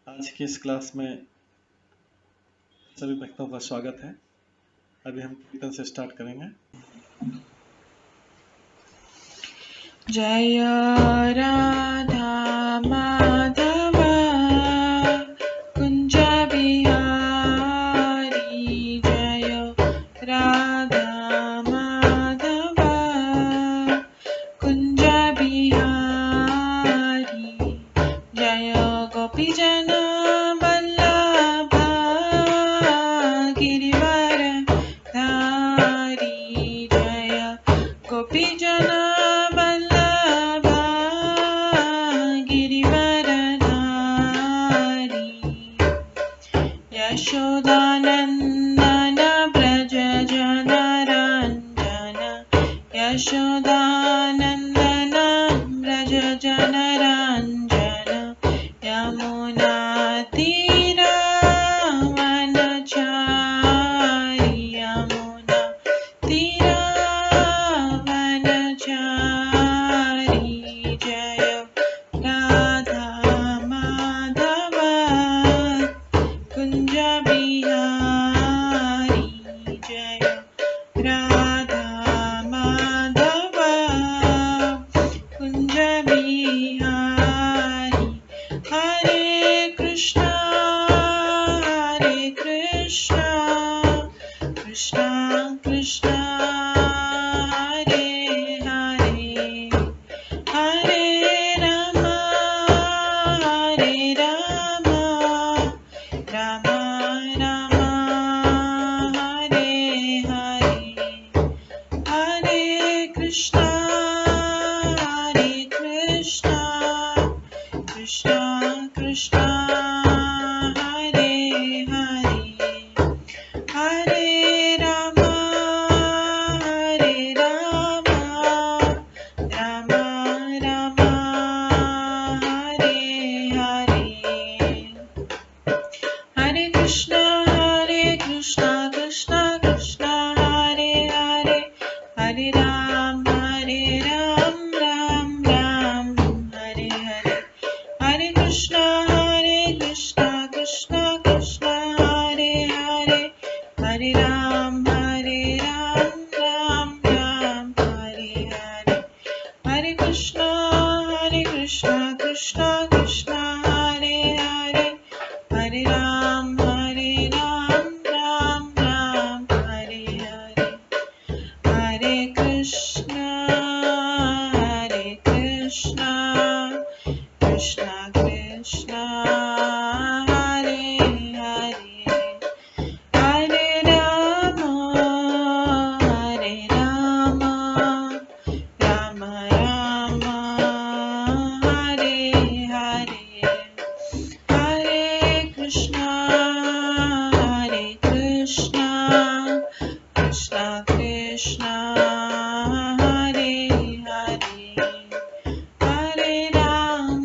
आज की इस क्लास में सभी भक्तों का स्वागत है। अभी हम कीर्तन से स्टार्ट करेंगे। जय राधा माधव कुंज बिहारी, जय राधा माधव कुंज बिहारी, जय गोपी जन वल्लभ गिरिवर धारी, जय गोपी जन वल्लभ गिरिवर धारी, यशोदानंदन ब्रज जन रंजन, यशोदानंदन ब्रज जन रंजन, यमुना तीर वनचारी, यमुना तीर वनचारी, जय राधा माधव कुंज बिहारी, जय राधा माधव कुंज बिहारी, हरे कृष्णा कृष्णा कृष्णा हरे हरे, हरे राम राम राम हरे हरे, हरे कृष्णा कृष्णा कृष्णा हरे हरे, हरे राम राम राम हरे हरे, हरे कृष्णा कृष्णा कृष्णा हरे हरे, हरे राम राम राम हरे हरे, हरे कृष्णा कृष्णा कृष्णा हरे हरे, हरे राम राम राम हरे हरे, हरे कृष्णा कृष्णा कृष्णा हरे हरे, हरे राम राम राम हरे हरे, हरे कृष्णा कृष्णा कृष्णा हरे हरे, हरे राम राम राम हरे हरे, हरे कृष्णा कृष्णा कृष्णा हरे हरे, हरे राम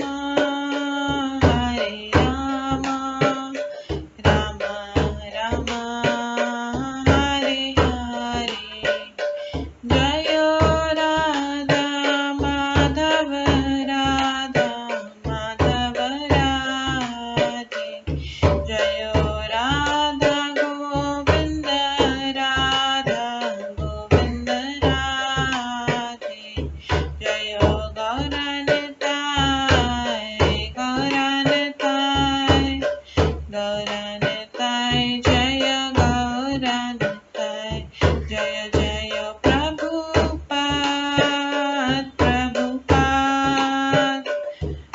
राम राम हरे हरे, जय राधा माधव राधे, जय राधा गोविंद राधे, जय गौरनिताय जय गौरनिताय, जय जय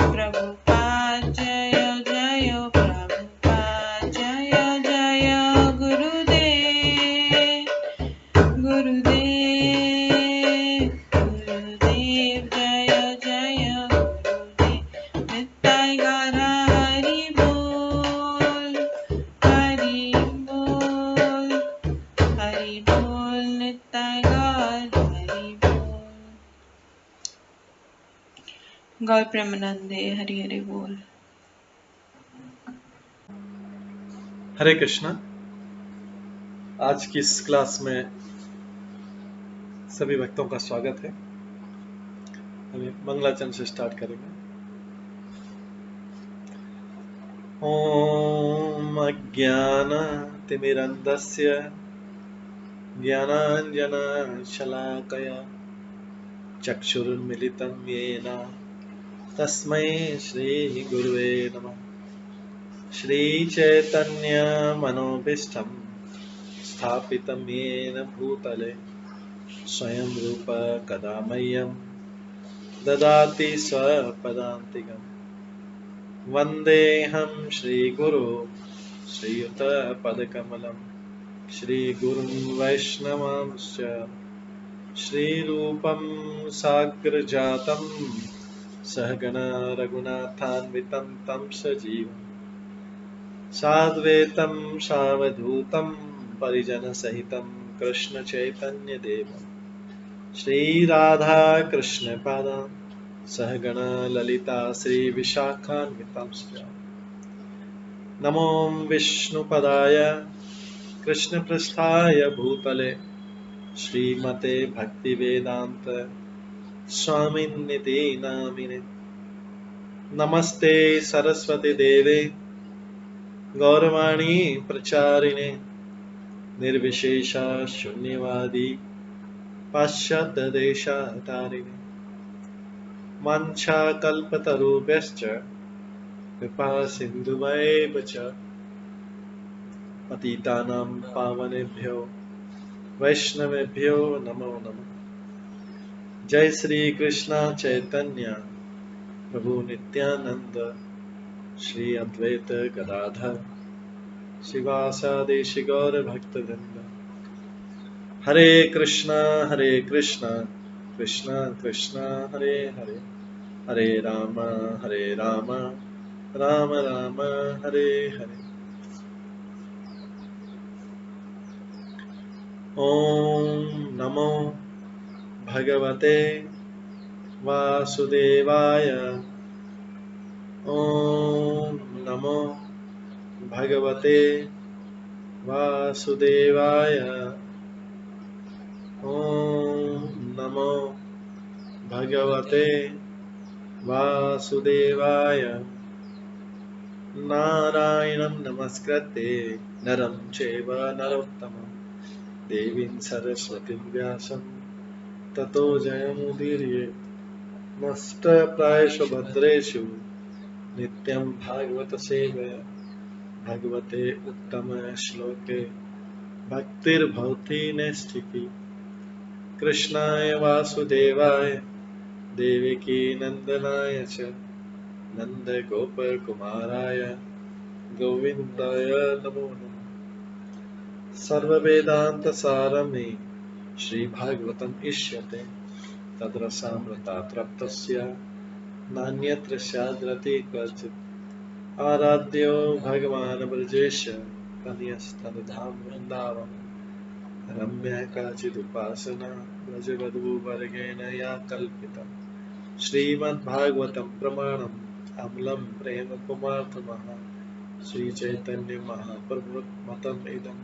प्रभुपाद जय जय प्रभुपाद, जय जय गुरुदेव जय जय गुरुदेव, नित्य गौर हरि बोल नित्य गौर हरि बोल। गौर प्रेमानंदे हरि हरि बोल। हरे कृष्णा। आज की इस क्लास में सभी भक्तों का स्वागत है। अभी मंगलाचरण से स्टार्ट करेंगे। ॐ अज्ञानतिमिरन्धस्य ज्ञानाञ्जनशलाकया चक्षुरुन्मिलितं येन तस्मै श्रीगुरुवे नमः। श्रीचैतन्यमनोभीष्टं स्थापितं येन भूतले स्वयं रूप कदा मह्यं ददाति स्वपदान्तिकम्। वन्देऽहं श्रीगुरो श्रीयुतपदकमलं श्रीगुरुं वैष्णवांश्च श्रीरूपं साग्रजातं सहगण रघुनाथान्वितं तं सजीवं साद्वैतं सावधूतं परिजनसहितं कृष्णचैतन्यदेवं श्रीराधाकृष्णपादां सहगण ललिता श्रीविशाखान्वितांश्च नमो विष्णुपदाय कृष्णपृष्ठाय भूतले श्रीमते भक्तिवेदान्त स्वामिन्निति नामिने। नमस्ते सरस्वती देवे गौरवाणी प्रचारिणे निर्विशेष शून्यवादी पाश्चात्य देशतारिणे। वाञ्छाकल्पतरुभ्यश्च कृपा सिन्धुभ्येव च पतितानां पावनेभ्यो वैष्णवेभ्यो नमो नमः। जय श्री कृष्ण चैतन्य प्रभु नित्यानंद श्री अद्वैत गदाधर शिवासादि गौर भक्तवृंद। हरे कृष्णा कृष्णा कृष्णा हरे हरे, हरे राम राम राम हरे हरे। ओम नमो भगवते वासुदेवाय। ओम नमो भगवते वासुदेवाय। ओम नमो भगवते वासुदेवाय। नारायणं नमस्कृत्य नरं चैव नरोत्तमं देवीं सरस्वतीं व्यासं ततो जयमुदीरये। नष्टप्रायेषु भद्रेषु नित्यं भागवत सेवया भगवते उत्तम श्लोके भक्तिर्भवति नैष्ठिकी। कृष्णाय वासुदेवाय देवकी नंदनाय च नन्दगोपकुमाराय गोविन्दाय नमो नमः। सर्ववेदान्तसारमे श्रीभागवतम् इष्यते तद्रसामृताप्तस्य नान्यत्र स्याद्रति क्वचित्। आराध्यो भगवान् ब्रजेश कन्यस्तनधाम वृन्दावन रम्या काचिदुपासना व्रजवधूवर्गेण या कल्पिता। श्रीमद्भागवतं प्रमाणम् अमलं प्रेम पुमार्थमः श्रीचैतन्य महाप्रभुमतम् इदं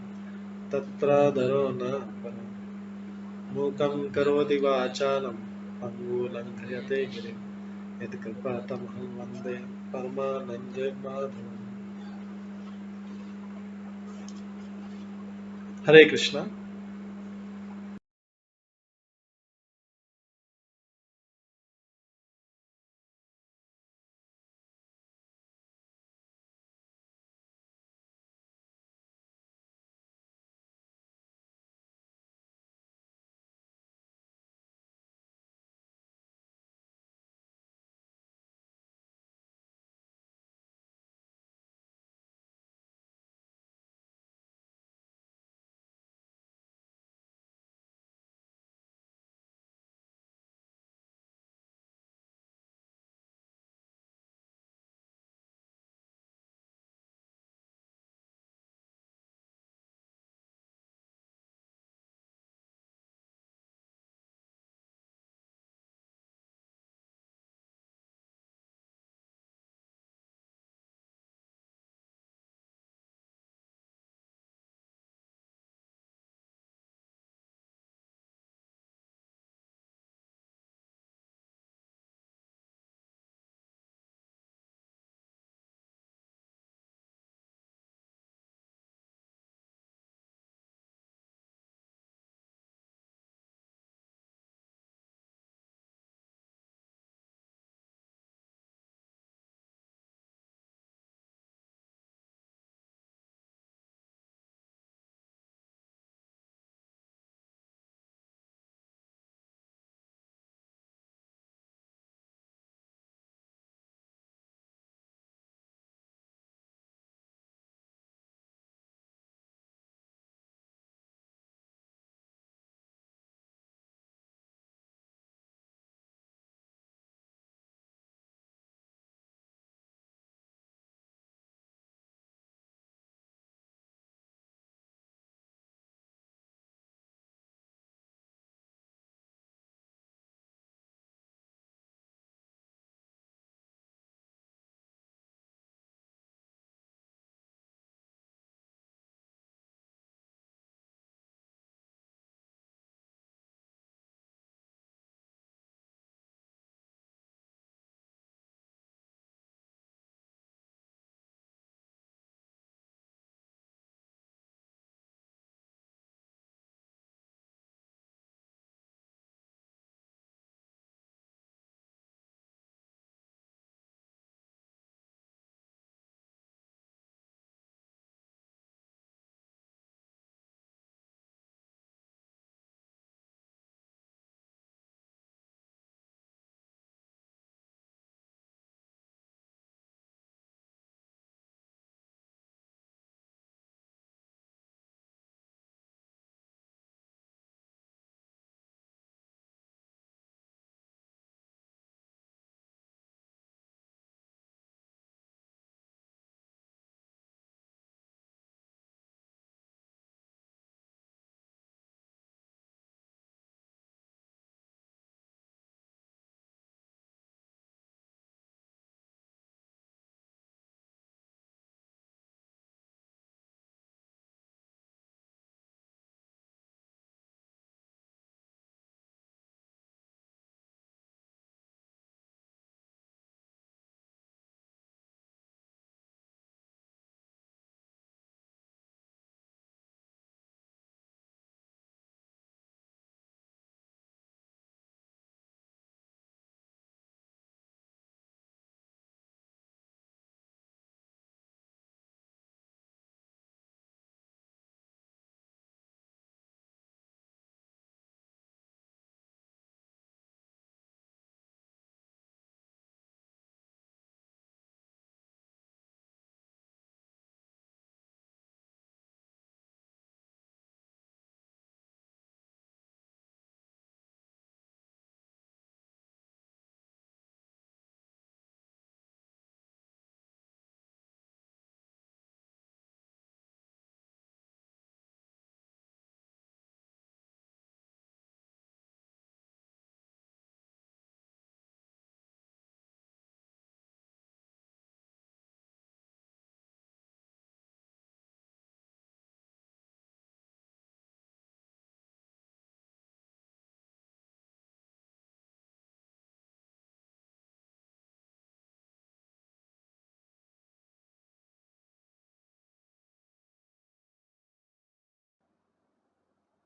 तत्रादरो न परम्। मूकं करोति वाचालं पङ्गुलङ्घयते गिरिं यत्कृपातमहं वन्दे परमानन्दमाधवम्। हरे कृष्णा।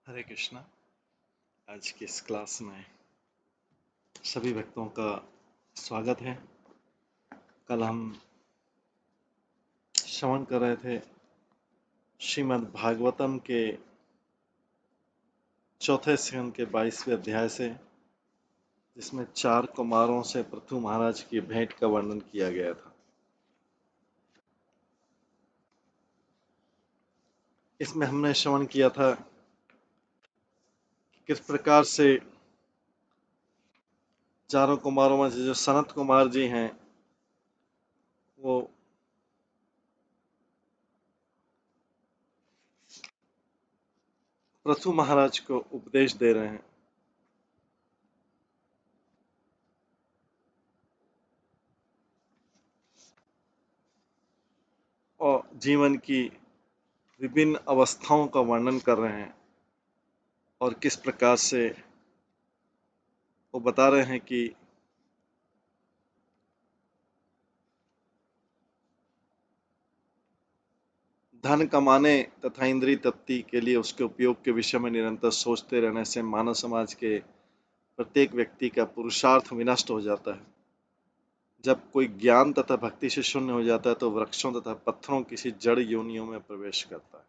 हरे कृष्णा। आज की इस क्लास में सभी भक्तों का स्वागत है। कल हम श्रवण कर रहे थे श्रीमद् भागवतम के चौथे स्कंद के 22वें अध्याय से, जिसमें 4 कुमारों से पृथु महाराज की भेंट का वर्णन किया गया था। इसमें हमने श्रवण किया था कि किस प्रकार से चारों कुमारों में से जो सनत कुमार जी हैं वो पृथु महाराज को उपदेश दे रहे हैं और जीवन की विभिन्न अवस्थाओं का वर्णन कर रहे हैं और किस प्रकार से वो बता रहे हैं कि धन कमाने तथा इंद्रिय तृप्ति के लिए उसके उपयोग के विषय में निरंतर सोचते रहने से मानव समाज के प्रत्येक व्यक्ति का पुरुषार्थ विनष्ट हो जाता है। जब कोई ज्ञान तथा भक्ति से शून्य हो जाता है तो वृक्षों तथा पत्थरों किसी जड़ योनियों में प्रवेश करता है।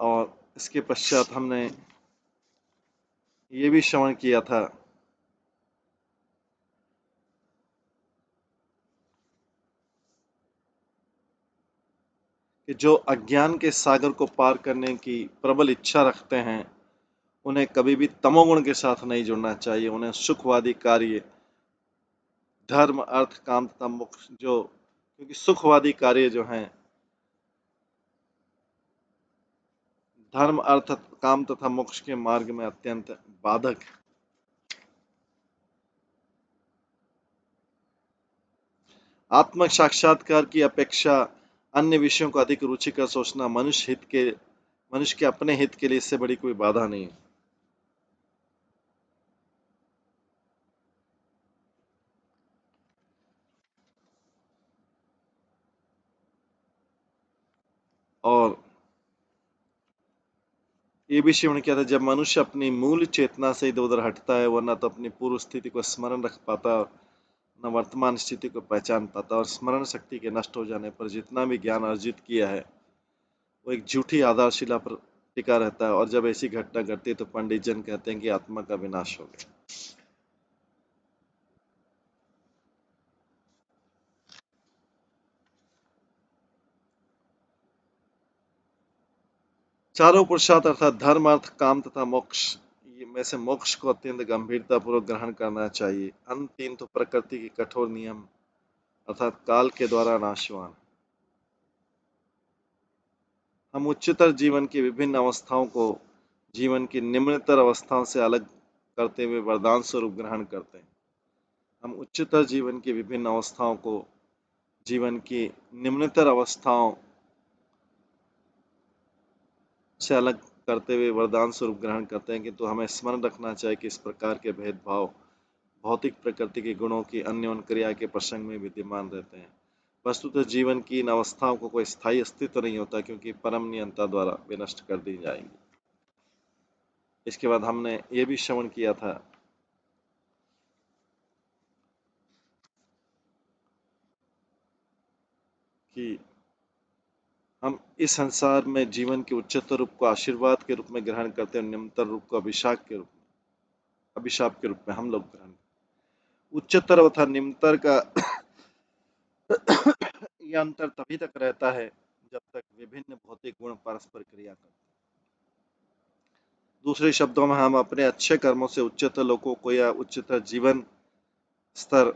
और इसके पश्चात हमने ये भी श्रवण किया था कि जो अज्ञान के सागर को पार करने की प्रबल इच्छा रखते हैं उन्हें कभी भी तमोगुण के साथ नहीं जुड़ना चाहिए। उन्हें सुखवादी कार्य, धर्म, अर्थ, काम तथा मोक्ष, क्योंकि सुखवादी कार्य जो हैं धर्म, अर्थ, काम तथा मोक्ष के मार्ग में अत्यंत बाधक है। आत्म साक्षात्कार की अपेक्षा अन्य विषयों को अधिक रुचिकर सोचना मनुष्य के अपने हित के लिए इससे बड़ी कोई बाधा नहीं है। और ये भी श्रवण किया था, जब मनुष्य अपनी मूल चेतना से इधर उधर हटता है, वरना तो अपनी पूर्व स्थिति को स्मरण रख पाता, न वर्तमान स्थिति को पहचान पाता, और स्मरण शक्ति के नष्ट हो जाने पर जितना भी ज्ञान अर्जित किया है वो एक झूठी आधारशिला पर टिका रहता है। और जब ऐसी घटना घटती है तो पंडित जन कहते हैं कि आत्मा का विनाश हो गया। चारों पुरुषार्थ अर्थात धर्म, अर्थ, काम तथा मोक्ष में से मोक्ष को अत्यंत गंभीरता पूर्वक ग्रहण करना चाहिए। अन्य 3 तो प्रकृति के कठोर नियम अर्थात काल के द्वारा नाशवान। हम उच्चतर जीवन की विभिन्न अवस्थाओं को जीवन की निम्नतर अवस्थाओं से अलग करते हुए वरदान स्वरूप ग्रहण करते हैं। हम उच्चतर जीवन की विभिन्न अवस्थाओं को जीवन की निम्नतर अवस्थाओं से अलग करते हुए वरदान स्वरूप ग्रहण करते हैं, किंतु हमें स्मरण रखना चाहिए कि इस प्रकार के भेदभाव भौतिक प्रकृति के गुणों की अन्योन्य क्रिया के प्रसंग में विद्यमान रहते हैं। वस्तुतः जीवन की इन अवस्थाओं को कोई स्थायी अस्तित्व नहीं होता, क्योंकि परम नियंता द्वारा विनष्ट कर दी जाएंगी। इसके बाद हमने ये भी श्रवण किया था कि हम इस संसार में जीवन के उच्चतर रूप को आशीर्वाद के रूप में ग्रहण करते हैं, निम्नतर रूप को अभिशाप के रूप में हम लोग ग्रहण करते हैं। उच्चतर तथा निम्नतर का यह अंतर तभी तक रहता है जब तक विभिन्न भौतिक गुण परस्पर क्रिया करते हैं। दूसरे शब्दों में हम अपने अच्छे कर्मों से उच्चतर लोगों को या उच्चतर जीवन स्तर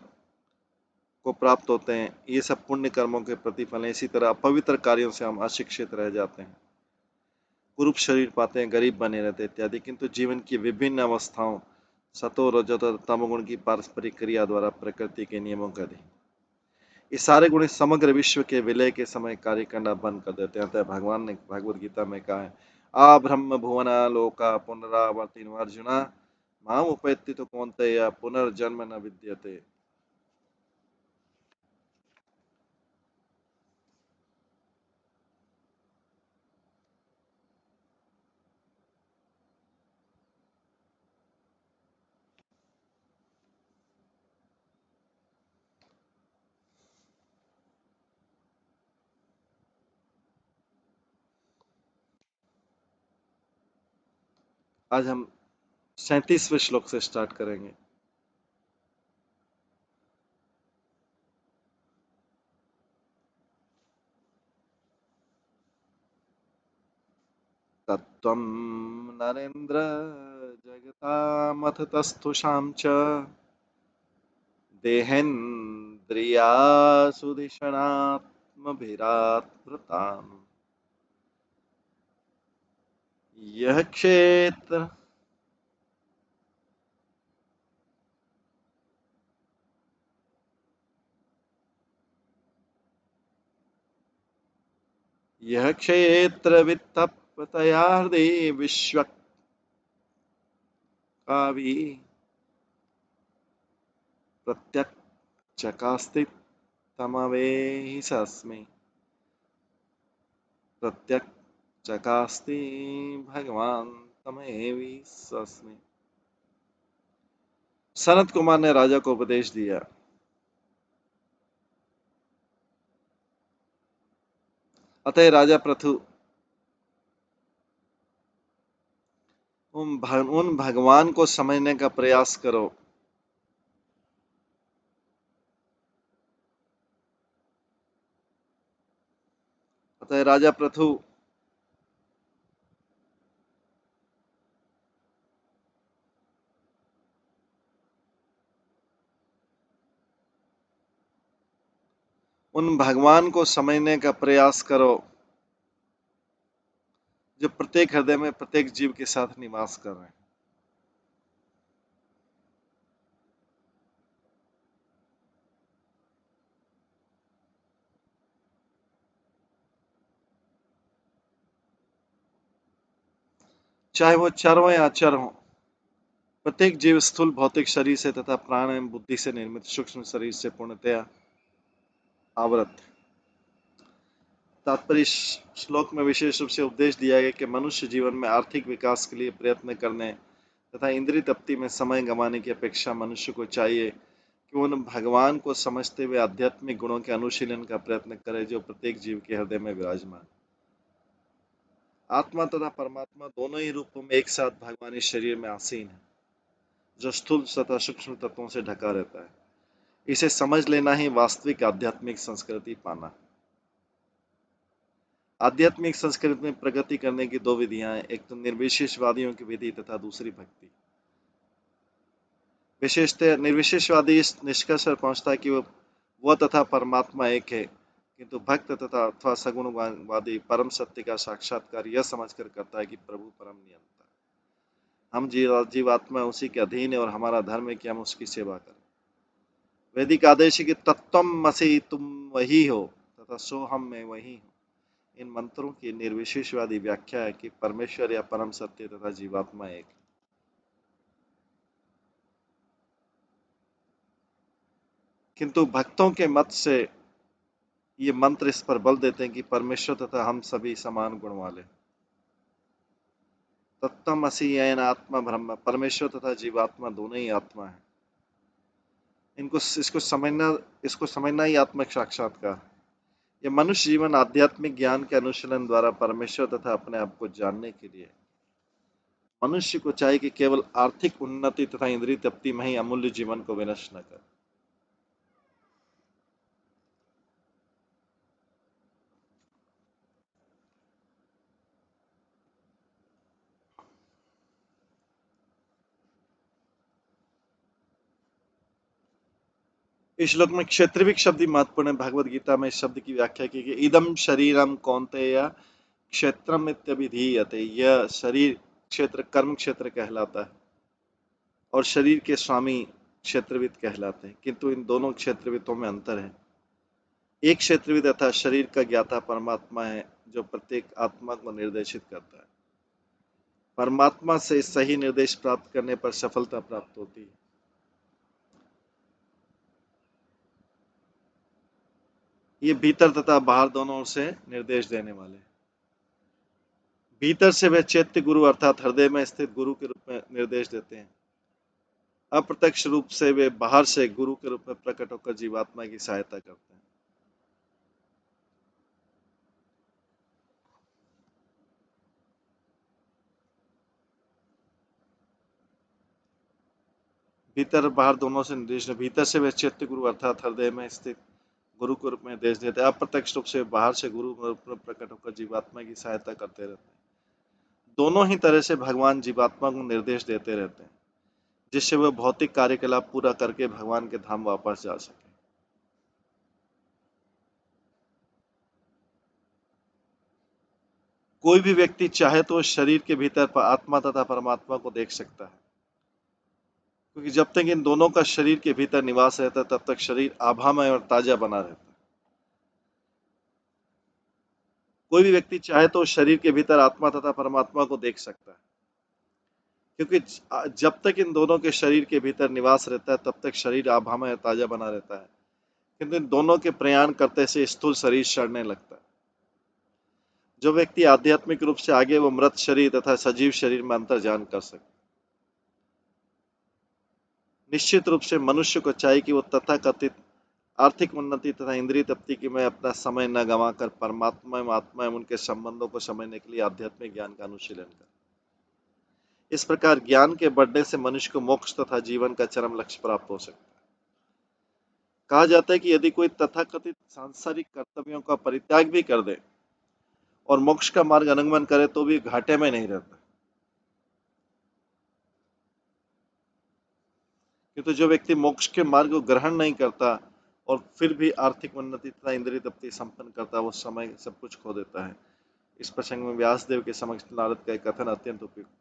को प्राप्त होते हैं। ये सब पुण्य कर्मों के प्रतिफल हैं। इसी तरह अपवित्र कार्यों से हम अशिक्षित रह जाते हैं, कुरूप शरीर पाते हैं, गरीब बने रहते इत्यादि। किंतु जीवन की विभिन्न अवस्थाओं सतो, रजो, तमोगुण की पारस्परिक क्रिया द्वारा प्रकृति के नियमों का अधीन ये सारे गुण समग्र विश्व के विलय के समय कार्य करना बंद कर देते हैं। अतः भगवान ने भगवद गीता में कहा है, आ ब्रह्म भुवना लोका पुनरावर्तिनो अर्जुना माम उपैति तो कौन्तेय पुनर्जन्म न विद्यते। आज हम 37वें श्लोक से स्टार्ट करेंगे। तत्त्वं नरेन्द्र जगतामथ तस्थुषां च देहेन्द्रियासुधिषणात्मभिरात्मताम् यह क्षेत्र यह क्षेत्र वित्तपतया हृदि विश्वकावि प्रत्यक्षकास्ति तमवेहि सस्मै प्रत्यक्षकास्ति भगवान तमेवि सस्मै। सनत कुमार ने राजा को उपदेश दिया, अतः राजा पृथु उन भगवान को समझने का प्रयास करो अतः राजा पृथु उन भगवान को समझने का प्रयास करो जो प्रत्येक हृदय में प्रत्येक जीव के साथ निवास कर रहे हैं। चाहे वो चर हो या अचर हो, प्रत्येक जीव स्थूल भौतिक शरीर से तथा प्राण एवं बुद्धि से निर्मित सूक्ष्म शरीर से पूर्णतया आवृत। तात्पर्य श्लोक में विशेष रूप से उपदेश दिया गया कि मनुष्य जीवन में आर्थिक विकास के लिए प्रयत्न करने तथा इंद्रिय तृप्ति में समय गंवाने की अपेक्षा मनुष्य को चाहिए कि उन भगवान को समझते हुए आध्यात्मिक गुणों के अनुशीलन का प्रयत्न करे जो प्रत्येक जीव के हृदय में विराजमान। आत्मा तथा परमात्मा दोनों ही रूपों में एक साथ भगवानी शरीर में आसीन है, जो स्थूल तथा सूक्ष्म तत्वों से ढका रहता है। इसे समझ लेना ही वास्तविक आध्यात्मिक संस्कृति पाना। आध्यात्मिक संस्कृति में प्रगति करने की दो विधियां हैं, एक तो निर्विशेषवादियों की विधि तथा दूसरी भक्ति। विशेषतः निर्विशेषवादी इस निष्कर्ष पर पहुंचता है कि वह तथा परमात्मा एक है, किंतु भक्त तथा अथवा सगुणवादी परम सत्य का साक्षात्कार यह समझकर करता है कि प्रभु परम नियंता है, हम जीवात्मा उसी के अधीन है और हमारा धर्म है कि हम उसकी सेवा करें। वैदिक आदेश है कि तत्त्वमसि तुम वही हो तथा सोहम मैं वही हूँ। इन मंत्रों की निर्विशेषवादी व्याख्या है कि परमेश्वर या परम सत्य तथा जीवात्मा एक है। किंतु भक्तों के मत से ये मंत्र इस पर बल देते हैं कि परमेश्वर तथा हम सभी समान गुण वाले। तत्त्वमसि येन आत्मा ब्रह्म, परमेश्वर तथा जीवात्मा दोनों ही आत्मा है। इसको समझना ही आत्मिक साक्षात्कार। यह मनुष्य जीवन आध्यात्मिक ज्ञान के अनुशीलन द्वारा परमेश्वर तथा अपने आप को जानने के लिए मनुष्य को चाहिए कि केवल आर्थिक उन्नति तथा इंद्रिय तृप्ति में ही अमूल्य जीवन को विनष्ट न करे। इस श्लोक में क्षेत्रविक शब्द ही महत्वपूर्ण है। भगवद गीता में इस शब्द की व्याख्या की कि इदम शरीरम कौन्तेय क्षेत्रम इत्यभिधीयते। यह शरीर क्षेत्र कर्म क्षेत्र कहलाता है और शरीर के स्वामी क्षेत्रविद कहलाते हैं, किंतु इन दोनों क्षेत्रविदों में अंतर है। एक क्षेत्रविद अर्थात शरीर का ज्ञाता परमात्मा है जो प्रत्येक आत्मा को निर्देशित करता है। परमात्मा से सही निर्देश प्राप्त करने पर सफलता प्राप्त होती है। ये भीतर तथा बाहर दोनों ओर से निर्देश देने वाले। भीतर से वे चैत्य गुरु अर्थात हृदय में स्थित गुरु के रूप में निर्देश देते हैं। अप्रत्यक्ष रूप से वे बाहर से गुरु के रूप में प्रकट होकर जीवात्मा की सहायता करते हैं। भीतर बाहर दोनों से निर्देश, भीतर से वे चित्त गुरु अर्थात हृदय में स्थित गुरु के रूप में देश देते हैं, अप्रत्यक्ष रूप से बाहर से गुरु रूप में प्रकट होकर जीवात्मा की सहायता करते रहते हैं। दोनों ही तरह से भगवान जीवात्मा को निर्देश देते रहते हैं, जिससे वह भौतिक कार्यकलाप पूरा करके भगवान के धाम वापस जा सके। कोई भी व्यक्ति चाहे तो शरीर के भीतर आत्मा तथा परमात्मा को देख सकता है, क्योंकि जब तक इन दोनों का शरीर के भीतर निवास रहता है तब तक शरीर आभामय और ताजा बना रहता है। कोई भी व्यक्ति चाहे तो शरीर के भीतर आत्मा तथा परमात्मा को देख सकता है, क्योंकि जब तक इन दोनों के शरीर के भीतर निवास रहता है तब तक शरीर आभामय और ताजा बना रहता है, किंतु इन दोनों के प्रयाण करते से स्थूल शरीर सड़ने लगता है। जो व्यक्ति आध्यात्मिक रूप से आगे, वो मृत शरीर तथा सजीव शरीर में अंतर जान कर सके। निश्चित रूप से मनुष्य को चाहिए कि वो तथाकथित आर्थिक उन्नति तथा इंद्रिय तृप्ति की में अपना समय न गंवाकर परमात्मा एवं आत्मा एवं उनके संबंधों को समझने के लिए आध्यात्मिक ज्ञान का अनुशीलन करे। इस प्रकार ज्ञान के बढ़ने से मनुष्य को मोक्ष तथा जीवन का चरम लक्ष्य प्राप्त हो सकता है। कहा जाता है कि यदि कोई तथाकथित सांसारिक कर्तव्यों का परित्याग भी कर दे और मोक्ष का मार्ग अनुगमन करे तो भी घाटे में नहीं रहता, किंतु जो व्यक्ति मोक्ष के मार्ग को ग्रहण नहीं करता और फिर भी आर्थिक उन्नति तथा इंद्रिय तृप्ति संपन्न करता है, वो समय सब कुछ खो देता है। इस प्रसंग में व्यासदेव के समक्ष नारद का एक कथन अत्यंत उपयुक्त है।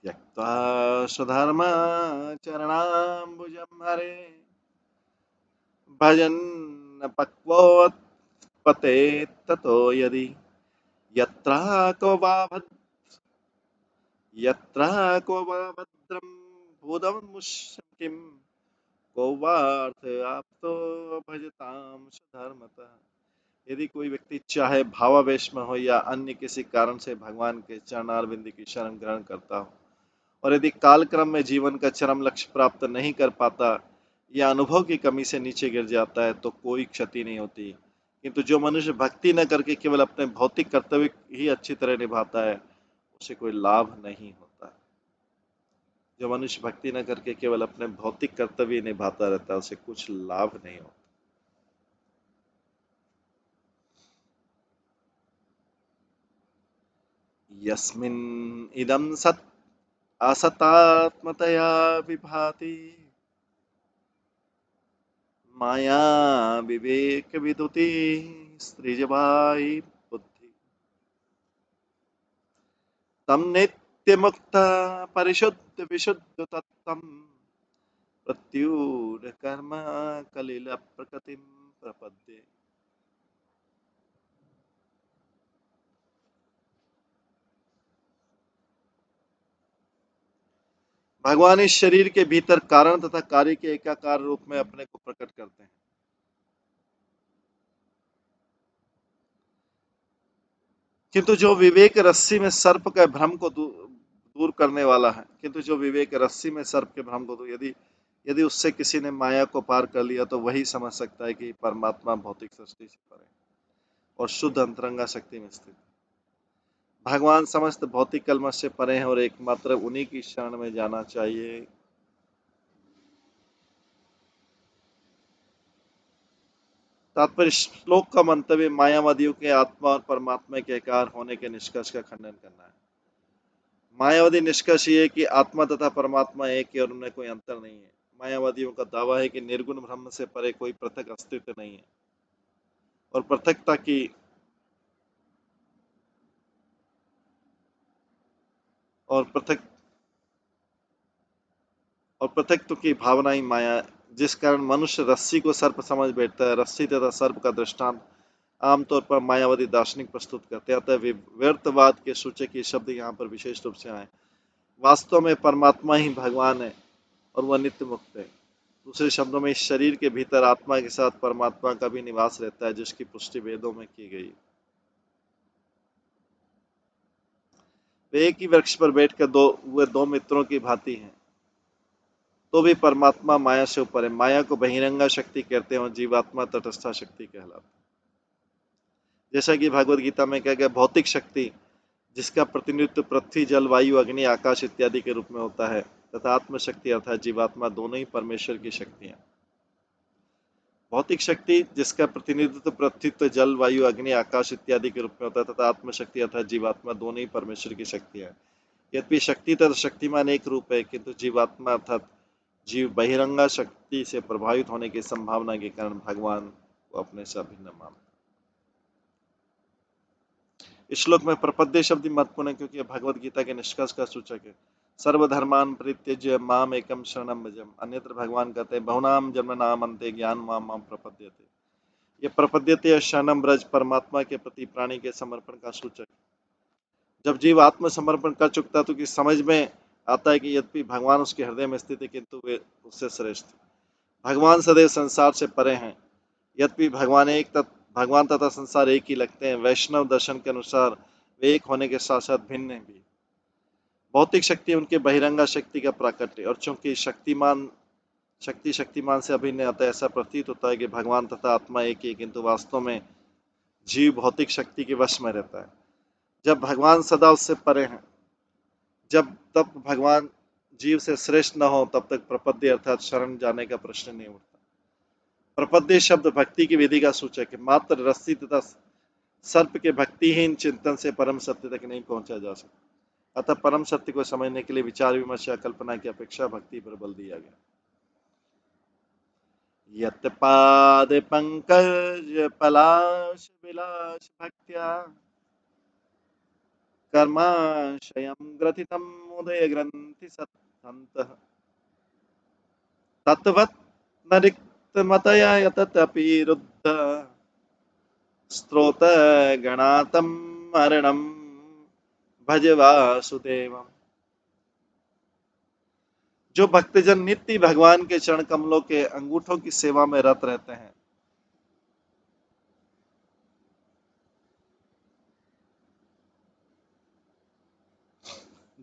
त्यक्त्वा स्वधर्माचरणाम्बुजं हरे भजन् पक्वोत्पते ततो यदि यत्र को वा भद्रं भूतमुष्यं को वार्थ आप्तो भजताम स्वधर्मतः। यदि कोई व्यक्ति चाहे भावावेश में हो या अन्य किसी कारण से भगवान के चरणारविंद की शरण ग्रहण करता हो, और यदि कालक्रम में जीवन का चरम लक्ष्य प्राप्त नहीं कर पाता या अनुभव की कमी से नीचे गिर जाता है तो कोई क्षति नहीं होती, किंतु जो मनुष्य भक्ति न करके केवल अपने भौतिक कर्तव्य ही अच्छी तरह निभाता है, उसे कोई लाभ नहीं होता। जो मनुष्य भक्ति न करके केवल अपने भौतिक कर्तव्य निभाता रहता है, उसे कुछ लाभ नहीं होता। यस्मिन् इदं सत् असतात्मतया विभाति माया विवेक विदुति सृजवायि बुद्धि तम नित्य मुक्त परिशुद्ध विशुद्ध तत्त्वं प्रत्यूर कर्म कलिल प्रकृतिम प्रपद्ये। भगवान इस शरीर के भीतर कारण तथा कार्य के एकाकार रूप में अपने को प्रकट करते हैं, किंतु जो विवेक रस्सी में सर्प के भ्रम को दूर करने वाला है, किंतु जो विवेक रस्सी में सर्प के भ्रम को यदि यदि उससे किसी ने माया को पार कर लिया तो वही समझ सकता है कि परमात्मा भौतिक सृष्टि से परे और शुद्ध अंतरंगा शक्ति में स्थित। भगवान समस्त भौतिक कलमश से परे हैं और एकमात्र उन्हीं की शरण में जाना चाहिए। तात्पर्य श्लोक का मंतव्य मायावादियों के आत्मा और परमात्मा के एकार होने के निष्कर्ष का खंडन करना है। मायावादी निष्कर्ष ये है कि आत्मा तथा परमात्मा एक है और उनमें कोई अंतर नहीं है। मायावादियों का दावा है कि निर्गुण ब्रह्म से परे कोई पृथक अस्तित्व नहीं है और पृथकता की और पृथकत्व की भावना ही माया, जिस कारण मनुष्य रस्सी को सर्प समझ बैठता है। रस्सी तथा सर्प का दृष्टांत आमतौर पर मायावादी दार्शनिक प्रस्तुत करते हैं, अतः व्यर्थवाद के सूचक ये शब्द यहाँ पर विशेष रूप से आए। वास्तव में परमात्मा ही भगवान है और वह नित्य मुक्त है। दूसरे शब्दों में इस शरीर के भीतर आत्मा के साथ परमात्मा का भी निवास रहता है, जिसकी पुष्टि वेदों में की गई। वे एक ही वृक्ष पर बैठकर दो मित्रों की भांति हैं, तो भी परमात्मा माया से ऊपर है। माया को बहिरंगा शक्ति कहते हैं और जीवात्मा तटस्था शक्ति कहलाती है। जैसा कि भगवद गीता में कहा गया, भौतिक शक्ति जिसका प्रतिनिधित्व पृथ्वी, जल, वायु, अग्नि, आकाश इत्यादि के रूप में होता है, तथा आत्मशक्ति अर्थात जीवात्मा दोनों ही परमेश्वर की शक्तियां। भौतिक शक्ति जिसका प्रतिनिधित्व पृथ्वी, जल, वायु, अग्नि, आकाश इत्यादि के रूप में होता है, तथा आत्मशक्ति अर्थात जीवात्मा दोनों ही परमेश्वर की शक्तियां। यद्यपि शक्ति तथा शक्तिमान एक रूप है, किंतु जीवात्मा अर्थात जीव बहिरंगा शक्ति से प्रभावित होने की संभावना के कारण भगवान को अपने से अभिन्न मानता। इस श्लोक में प्रपद्य शब्द महत्वपूर्ण है, क्योंकि भगवत गीता के निष्कर्ष का सूचक है। सर्वधर्मान परित्यज्य माम एकम शरणम भजम। अन्यत्र भगवान कहते हैं बहुनाम जन्मनाम अन्ते ज्ञान माम प्रपद्यते। ये प्रपद्यते और शरणम ब्रज परमात्मा के प्रति प्राणी के समर्पण का सूचक है। जब जीव आत्मसमर्पण कर चुकता है तो कि समझ में आता है कि यद्यपि भगवान उसके हृदय में स्थित है, किंतु वे उससे श्रेष्ठ। भगवान सदैव संसार से परे हैं। यद्यपि भगवान तथा संसार एक ही लगते हैं, वैष्णव दर्शन के अनुसार वे एक होने के साथ साथ भिन्न हैं भी। भौतिक शक्ति उनके बहिरंगा शक्ति का प्राकट्य, और चूंकि शक्तिमान से अभिन्न आता है, ऐसा प्रतीत होता है कि भगवान तथा आत्मा एक ही, किंतु वास्तव में जीव भौतिक शक्ति के वश में रहता है। जब भगवान सदा उससे परे हैं, जब तक भगवान जीव से श्रेष्ठ न हो, तब तक प्रपद्य अर्थात शरण जाने का प्रश्न नहीं उठता। प्रपद्य शब्द भक्ति की विधि का सूचक है। मात्र रस्सी तथा सर्प के भक्तिहीन चिंतन से परम सत्य तक नहीं पहुंचा जा सकता। अतः परम सत्य को समझने के लिए विचार विमर्श या कल्पना की अपेक्षा भक्ति पर बल दिया गया। यत् पाद पंकज पलाश विलास भक्त्या कर्माशयं ग्रथितम् उदय ग्रंथि सत्सन्तः तत्वत् न रिक्तमतया यततपि रुद्ध स्त्रोत गणातं मरणं भज वासुदेवम्। जो भक्तजन नित्य भगवान के चरण कमलों के अंगूठों की सेवा में रत रहते हैं,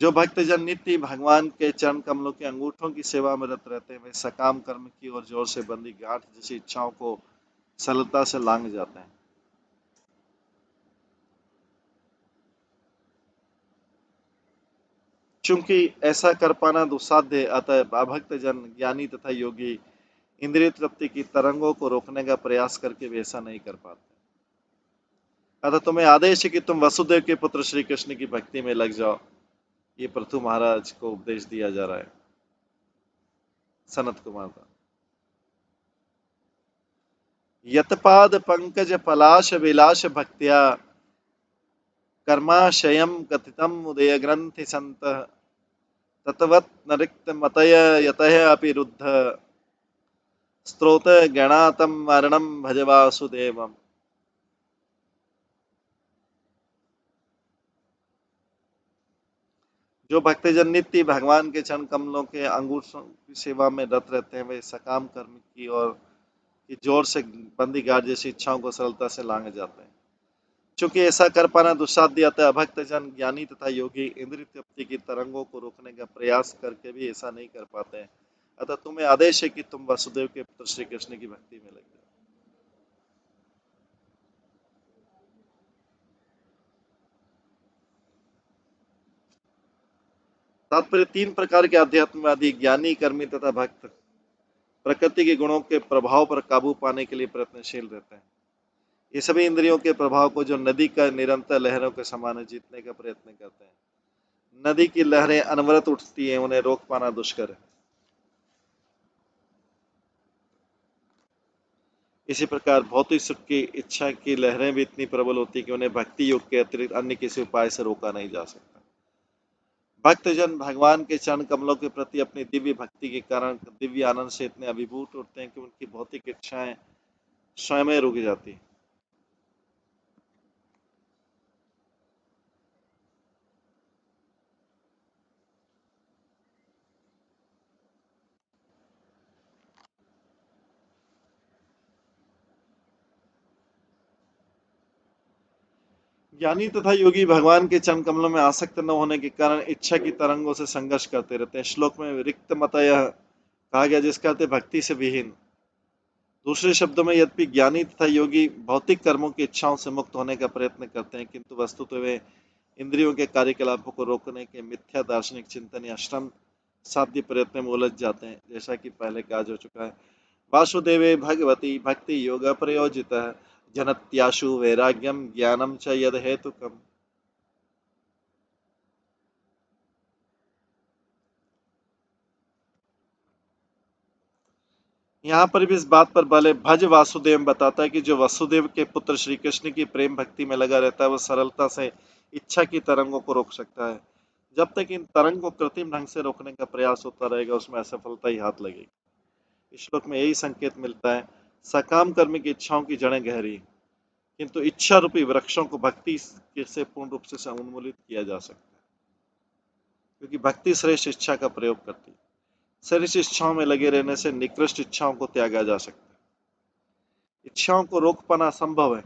जो भक्तजन नित्य भगवान के चरण कमलों के अंगूठों की सेवा में रत रहते हैं, वे सकाम कर्म की ओर जोर से बंधी गांठ जैसी इच्छाओं को सरलता से लांघ जाते हैं। चूंकि ऐसा कर पाना दुस्साध्य है, अतः अभक्त जन, ज्ञानी तथा योगी इंद्रिय तृप्ति की तरंगों को रोकने का प्रयास करके भी ऐसा नहीं कर पाते। अतः तुम्हें आदेश है कि तुम वसुदेव के पुत्र श्री कृष्ण की भक्ति में लग जाओ। ये पृथु महाराज को उपदेश दिया जा रहा है, सनत कुमार का। यतपाद पंकज पलाश विलास भक्त्या कर्माशयम कथितम उदय ग्रंथि संत तत्वत् न रिक्त मतय यतः अपि रुद्ध स्त्रोत गणातम मरणम भज वासुदेवम। जो भक्तजन नित्य भगवान के चरण कमलों के अंगूठों की सेवा में रत रहते हैं, वे सकाम कर्म की ओर की जोर से बंदी गाड़ जैसी इच्छाओं को सरलता से लांघ जाते हैं। चूंकि ऐसा कर पाना दुस्साध्य आता है, अभक्त जन, ज्ञानी तथा योगी इंद्रिय तृप्ति की तरंगों को रोकने का प्रयास करके भी ऐसा नहीं कर पाते हैं। अतः तुम्हें आदेश है कि तुम वसुदेव के पुत्र श्री कृष्ण की भक्ति में लग जाओ। तात्पर्य तीन प्रकार के अध्यात्मवादी, ज्ञानी, कर्मी तथा भक्त, प्रकृति के गुणों के प्रभाव पर काबू पाने के लिए प्रयत्नशील रहते हैं। ये सभी इंद्रियों के प्रभाव को, जो नदी का निरंतर लहरों के समान है, जीतने का प्रयत्न करते हैं। नदी की लहरें अनवरत उठती हैं, उन्हें रोक पाना दुष्कर है। इसी प्रकार भौतिक सुख की इच्छा की लहरें भी इतनी प्रबल होती कि उन्हें भक्ति योग के अतिरिक्त अन्य किसी उपाय से रोका नहीं जा सकता। भक्तजन भगवान के चरण कमलों के प्रति अपनी दिव्य भक्ति के कारण दिव्य आनंद से इतने अभिभूत उठते हैं कि उनकी भौतिक इच्छाएं स्वयं रुक जाती। ज्ञानी तथा योगी भगवान के चरण कमलों में आसक्त न होने के कारण इच्छा की तरंगों से संघर्ष करते रहते हैं। श्लोक में रिक्त मतय कहा गया, जिसका अर्थ भक्ति से विहीन। दूसरे शब्दों में, यद्यपि ज्ञानी तथा योगी भौतिक कर्मों की इच्छाओं से मुक्त होने का प्रयत्न करते हैं, किंतु वस्तुतः वे इंद्रियों के कार्यकलापों को रोकने के मिथ्या दार्शनिक चिंतन या श्रम साध्य प्रयत्न में उलझ जाते हैं। जैसा कि पहले कहा जा चुका है, वासुदेवे भगवती भक्ति योग प्रयोजित जनत्याशु वैराग्यम ज्ञानम च यद हेतुकम। यहाँ पर भी इस बात पर भले भज वासुदेव बताता है कि जो वसुदेव के पुत्र श्री कृष्ण की प्रेम भक्ति में लगा रहता है, वह सरलता से इच्छा की तरंगों को रोक सकता है। जब तक इन तरंग को कृत्रिम ढंग से रोकने का प्रयास होता रहेगा, उसमें असफलता ही हाथ लगेगी। इस श्लोक में यही संकेत मिलता है, सकाम कर्म की इच्छाओं की जड़ें गहरी, किंतु इच्छा रूपी वृक्षों को भक्ति से पूर्ण रूप से उन्मूलित किया जा सकता है, क्योंकि भक्ति श्रेष्ठ इच्छा का प्रयोग करती है। श्रेष्ठ इच्छाओं में लगे रहने से निकृष्ट इच्छाओं को त्यागा जा सकता है। इच्छाओं को रोक पाना असंभव है।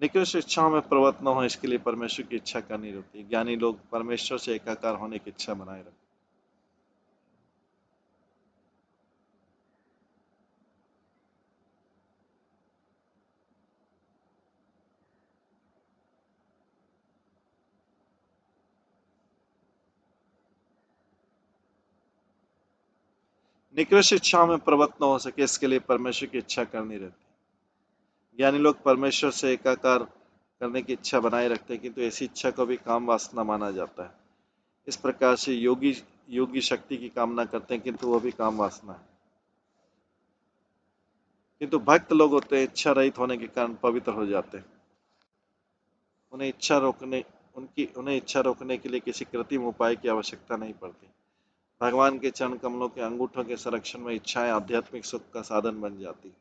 निकृष्ट इच्छाओं में प्रवृत्त न हो, इसके लिए परमेश्वर की इच्छा करनी रहती है। ज्ञानी लोग परमेश्वर से एकाकार होने की इच्छा बनाए रखते हैं। निकृष्ट इच्छाओं में प्रवृत्त न हो सके, इसके लिए परमेश्वर की इच्छा करनी रहती है। ज्ञानी लोग परमेश्वर से एकाकार करने की इच्छा बनाए रखते हैं, किंतु ऐसी इच्छा को भी काम वासना माना जाता है। इस प्रकार से योगी शक्ति की कामना करते हैं, किंतु वह भी काम वासना है। किंतु भक्त लोग होते हैं, इच्छा रहित होने के कारण पवित्र हो जाते हैं। उन्हें इच्छा रोकने के लिए किसी कृत्रिम उपाय की आवश्यकता नहीं पड़ती। भगवान के चरण कमलों के अंगूठों के संरक्षण में इच्छाएं आध्यात्मिक सुख का साधन बन जाती।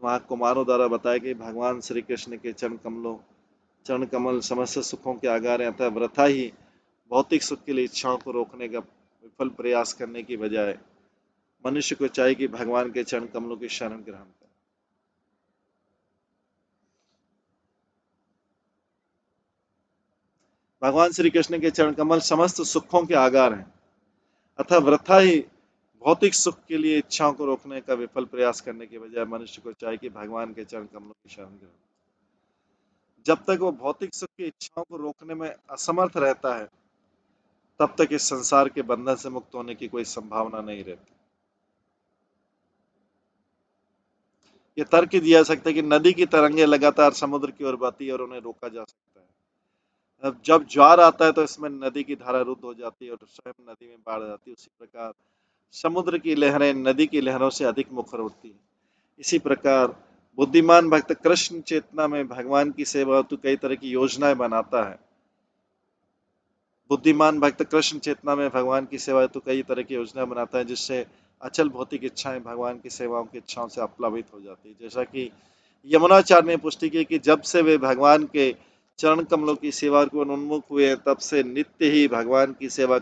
वहां कुमारों द्वारा बताया कि भगवान श्री कृष्ण के चरण कमल समस्त सुखों के आगार हैं, अतः वृथा ही भौतिक सुख के लिए इच्छाओं को रोकने का विफल प्रयास करने की बजाय मनुष्य को चाहिए कि भगवान के चरण कमलों की शरण ग्रहण करे। भगवान श्री कृष्ण के चरण कमल समस्त सुखों के आगार हैं, अतः वृथा ही भौतिक सुख के लिए इच्छाओं को रोकने का विफल प्रयास करने के बजाय मनुष्य को चाहिए कि भगवान के चरण कमलों की शरण ग्रहण। जब तक वो भौतिक सुख की इच्छाओं को रोकने में असमर्थ रहता है, तब तक इस संसार के बंधन से मुक्त होने की कोई संभावना नहीं रहती। ये तर्क दिया जा सकता है कि नदी की तरंगे लगातार समुद्र की ओर बहती है और उन्हें रोका जा सकता है। अब जब ज्वार आता है तो इसमें नदी की धारा रुद्ध हो जाती है और स्वयं नदी में बाढ़ आती है। उसी प्रकार समुद्र की लहरें नदी की लहरों से अधिक मुखर उठती हैं। इसी प्रकार बुद्धिमान भक्त कृष्ण चेतना में भगवान की सेवा हेतु कई तरह की योजनाएं बनाता है। बुद्धिमान भक्त कृष्ण चेतना में भगवान की सेवा हेतु कई तरह की योजनाएं बनाता है, जिससे अचल भौतिक इच्छाएं भगवान की सेवाओं की इच्छाओं से अप्लावित हो जाती है। जैसा कि यमुनाचार्य ने पुष्टि की कि जब से वे भगवान के चरण कमलों की सेवा को उन्मुख हुए हैं, तब से नित्य ही भगवान की सेवा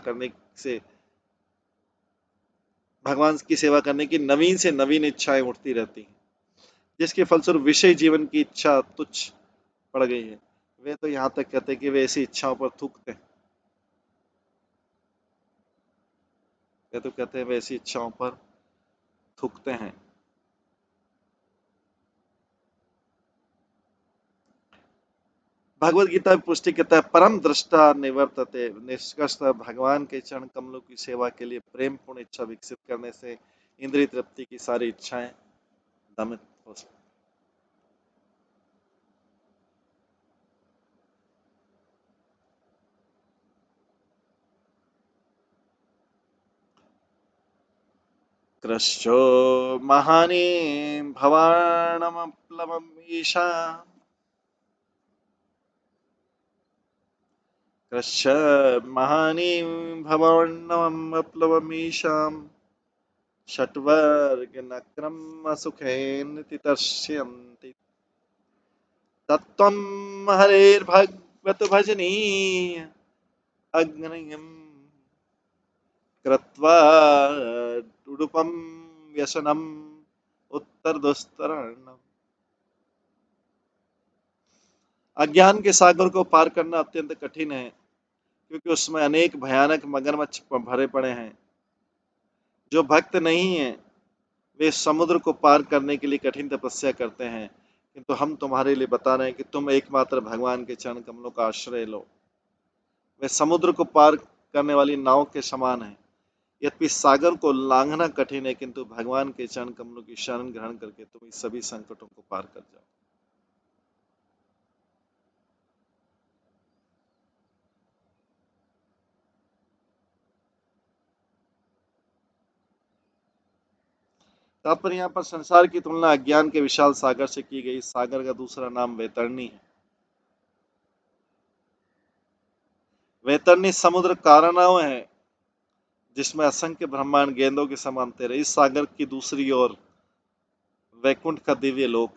करने की नवीन से नवीन इच्छाएं उठती रहती हैं, जिसके फलस्वरूप विषय जीवन की इच्छा तुच्छ पड़ गई है। वे तो यहाँ तक कहते हैं कि वे ऐसी इच्छाओं पर थूकते हैं। वे तो कहते हैं वे ऐसी इच्छाओं पर थूकते हैं। भगवत गीता में पुष्टि कहता है, परम दृष्टा निवर्तते। निष्कर्षतः भगवान के चरण कमलों की सेवा के लिए प्रेम पूर्ण इच्छा विकसित करने से इंद्रिय तृप्ति की सारी इच्छाएं दमित हो सकती। कृष्णो महानी भवानमप्लवम् ईशा कृष्ण महानी भवानमप्लवमीशाम् षट्वर्गनक्रम सुखेन तितर्ष्यन्ति तत्त्वं हरेर्भगवत भजनीय अग्नियम् कृत्वा उडुपं व्यसनम् उत्तरदुस्तरणम्। अज्ञान के सागर को पार करना अत्यंत कठिन है, क्योंकि उसमें अनेक भयानक मगरमच्छ भरे पड़े हैं। जो भक्त नहीं है, वे समुद्र को पार करने के लिए कठिन तपस्या करते हैं, किंतु हम तुम्हारे लिए बता रहे हैं कि तुम एकमात्र भगवान के चरण कमलों का आश्रय लो। वे समुद्र को पार करने वाली नाव के समान है। यद्यपि सागर को लांघना कठिन है, किंतु भगवान के चरण कमलों की शरण ग्रहण करके तुम इस सभी संकटों को पार कर जाओ। तात्पर्य यहाँ पर संसार की तुलना अज्ञान के विशाल सागर से की गई। सागर का दूसरा नाम वैतरणी है। वैतरणी समुद्र कारणव है, जिसमें असंख्य ब्रह्मांड गेंदों के समान तैरे। इस सागर की दूसरी ओर वैकुंठ का दिव्य लोक,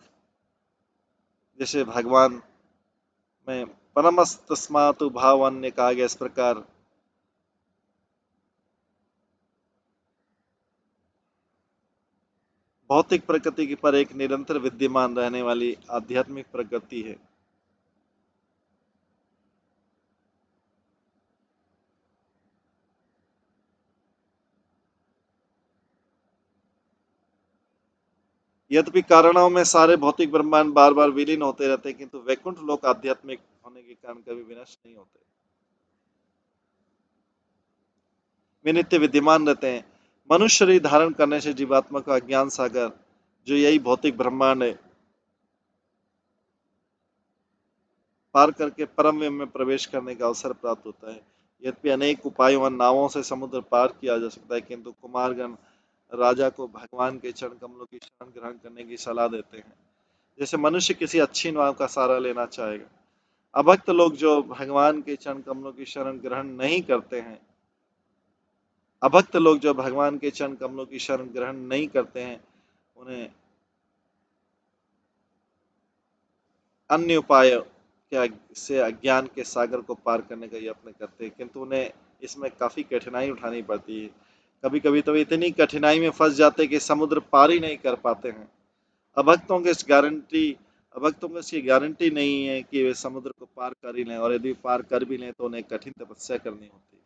जैसे भगवान में परमस्तस्मातु भाव अन्य कहा गया, इस प्रकार भौतिक प्रकृति के पर एक निरंतर विद्यमान रहने वाली आध्यात्मिक प्रकृति है। यद्यपि कारणों में सारे भौतिक ब्रह्मांड बार बार विलीन होते रहते हैं, किंतु वैकुंठ लोक आध्यात्मिक होने के कारण कभी विनष्ट नहीं होते। वे नित्य विद्यमान रहते हैं। मनुष्य शरीर धारण करने से जीवात्मा को अज्ञान सागर, जो यही भौतिक ब्रह्मांड है, पार करके परम में प्रवेश करने का अवसर प्राप्त होता है। यद्यपि अनेक उपायों और नावों से समुद्र पार किया जा सकता है, किंतु कुमारगण राजा को भगवान के चरण कमलों की शरण ग्रहण करने की सलाह देते हैं। जैसे मनुष्य किसी अच्छी नाव का सहारा लेना चाहेगा। अभक्त लोग जो भगवान के चरण कमलों की शरण ग्रहण नहीं करते हैं, अभक्त लोग जो भगवान के चरण कमलों की शरण ग्रहण नहीं करते हैं, उन्हें अन्य उपाय से अज्ञान के सागर को पार करने का यत्न करते हैं, किंतु उन्हें इसमें काफी कठिनाई उठानी पड़ती है। कभी कभी तो इतनी कठिनाई में फंस जाते हैं कि समुद्र पार ही नहीं कर पाते हैं। अभक्तों के इस गारंटी अभक्तों को इसकी गारंटी नहीं है कि वे समुद्र को पार कर ही लें, और यदि पार कर भी लें तो उन्हें कठिन तपस्या करनी होती है।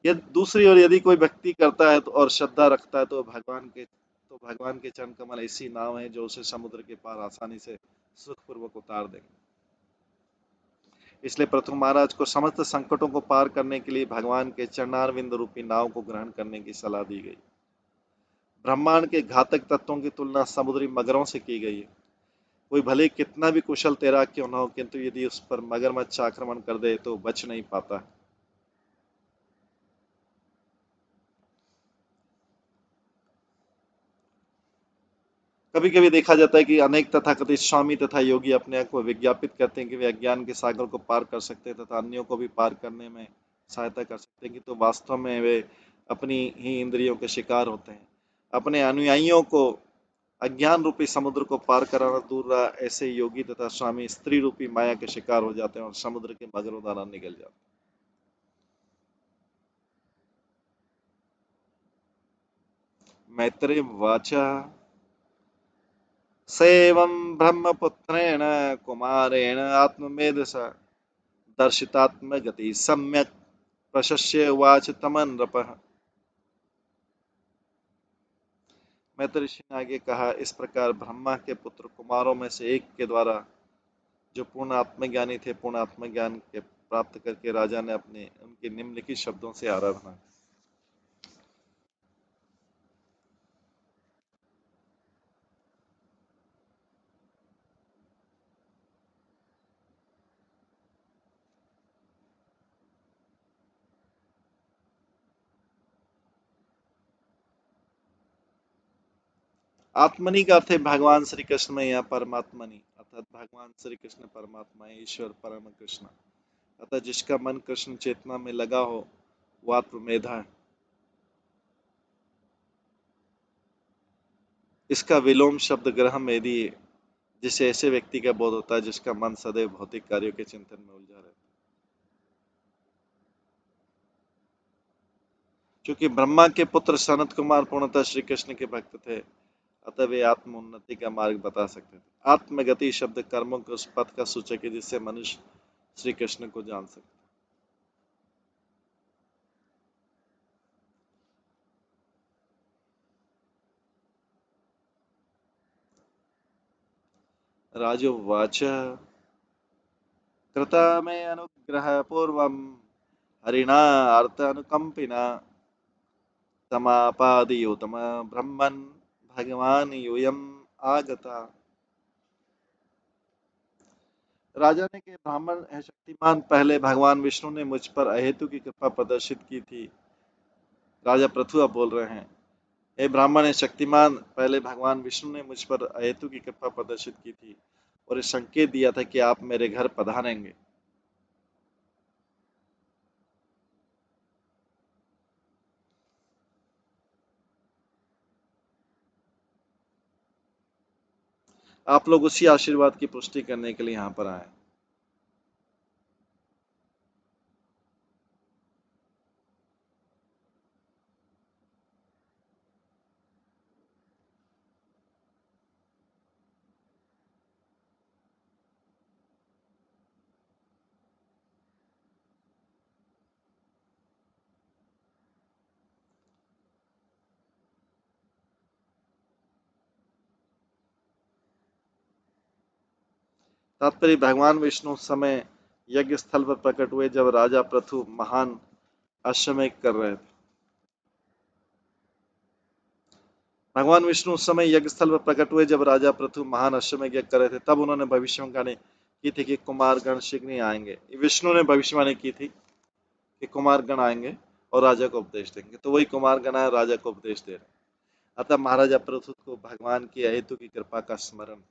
ये दूसरी ओर यदि कोई भक्ति करता है तो और श्रद्धा रखता है, तो भगवान के चरण कमल ऐसी नाव है जो उसे समुद्र के पार आसानी से सुखपूर्वक उतार देंगे। इसलिए पृथु महाराज को समस्त संकटों को पार करने के लिए भगवान के चरणारविंद रूपी नाव को ग्रहण करने की सलाह दी गई। ब्रह्मांड के घातक तत्वों की तुलना समुद्री मगरों से की गई है। कोई भले कितना भी कुशल तैराक क्यों न हो, किंतु यदि उस पर मगरमच्छ आक्रमण कर दे तो बच नहीं पाता। कभी कभी देखा जाता है कि अनेक तथाकथित स्वामी तथा योगी अपने आप को विज्ञापित करते हैं कि वे अज्ञान के सागर को पार कर सकते हैं तथा अन्यों को भी पार करने में सहायता कर सकते हैं, कि तो वास्तव में वे अपनी ही इंद्रियों के शिकार होते हैं। अपने अनुयायियों को अज्ञान रूपी समुद्र को पार कराना दूर रहा, ऐसे योगी तथा स्वामी स्त्री रूपी माया के शिकार हो जाते हैं और समुद्र के मगरों द्वारा निकल जाते हैं। मैत्रेय वाचा सेवं ब्रह्मपुत्रेण कुमारेण आत्ममेधसा दर्शितात्मगति सम्यक प्रशस्य उवाच तमन नृपः। मैत्री ऋषि ने आगे कहा, इस प्रकार ब्रह्मा के पुत्र कुमारों में से एक के द्वारा, जो पूर्ण आत्मज्ञानी थे, पूर्ण आत्मज्ञान के प्राप्त करके राजा ने अपने उनके निम्नलिखित शब्दों से आराधना। आत्मनि का अर्थ है भगवान श्री कृष्ण में, या परमात्मनि अर्थात भगवान श्री कृष्ण परमात्मा है, ईश्वर परम कृष्ण। अतः जिसका मन कृष्ण चेतना में लगा हो वो आत्ममेधा है। इसका विलोम शब्द ग्रह मेदी है, जिसे ऐसे व्यक्ति का बोध होता है जिसका मन सदैव भौतिक कार्यों के चिंतन में उलझा रहता है। क्योंकि ब्रह्मा के पुत्र सनत कुमार पूर्णतः श्री कृष्ण के भक्त थे, अतः वे आत्म उन्नति का मार्ग बता सकते थे। आत्मगति शब्द कर्मों के उस पथ का सूचक है जिससे मनुष्य श्री कृष्ण को जान सकता है। राजोवाच कृता मे अनुग्रहपूर्वं हरिणा अर्थानुकम्पिना तमापादियोतम ब्रह्मन् भगवान यूयम आगता। राजा ने के ब्राह्मण है शक्तिमान, पहले भगवान विष्णु ने मुझ पर अहेतु की कृपा प्रदर्शित की थी। राजा पृथु अब बोल रहे हैं, हे ब्राह्मण है शक्तिमान, पहले भगवान विष्णु ने मुझ पर अहेतु की कृपा प्रदर्शित की थी और इस संकेत दिया था कि आप मेरे घर पधारेंगे। आप लोग उसी आशीर्वाद की पुष्टि करने के लिए यहाँ पर आए। तात्पर्य, भगवान विष्णु उस समय यज्ञ स्थल पर प्रकट हुए जब राजा पृथु महान अश्वमेध कर रहे थे। भगवान विष्णु उस समय यज्ञ स्थल पर प्रकट हुए जब राजा पृथु महान अश्वमेध यज्ञ कर रहे थे। तब उन्होंने भविष्यवाणी की थी कि कुमार गण शीघ्र ही आएंगे। विष्णु ने भविष्यवाणी की थी कि कुमार गण आएंगे और राजा को उपदेश देंगे, तो वही कुमार गण आए, राजा को उपदेश दे रहे। अतः महाराजा पृथु को भगवान की अहेतु की कृपा का स्मरण।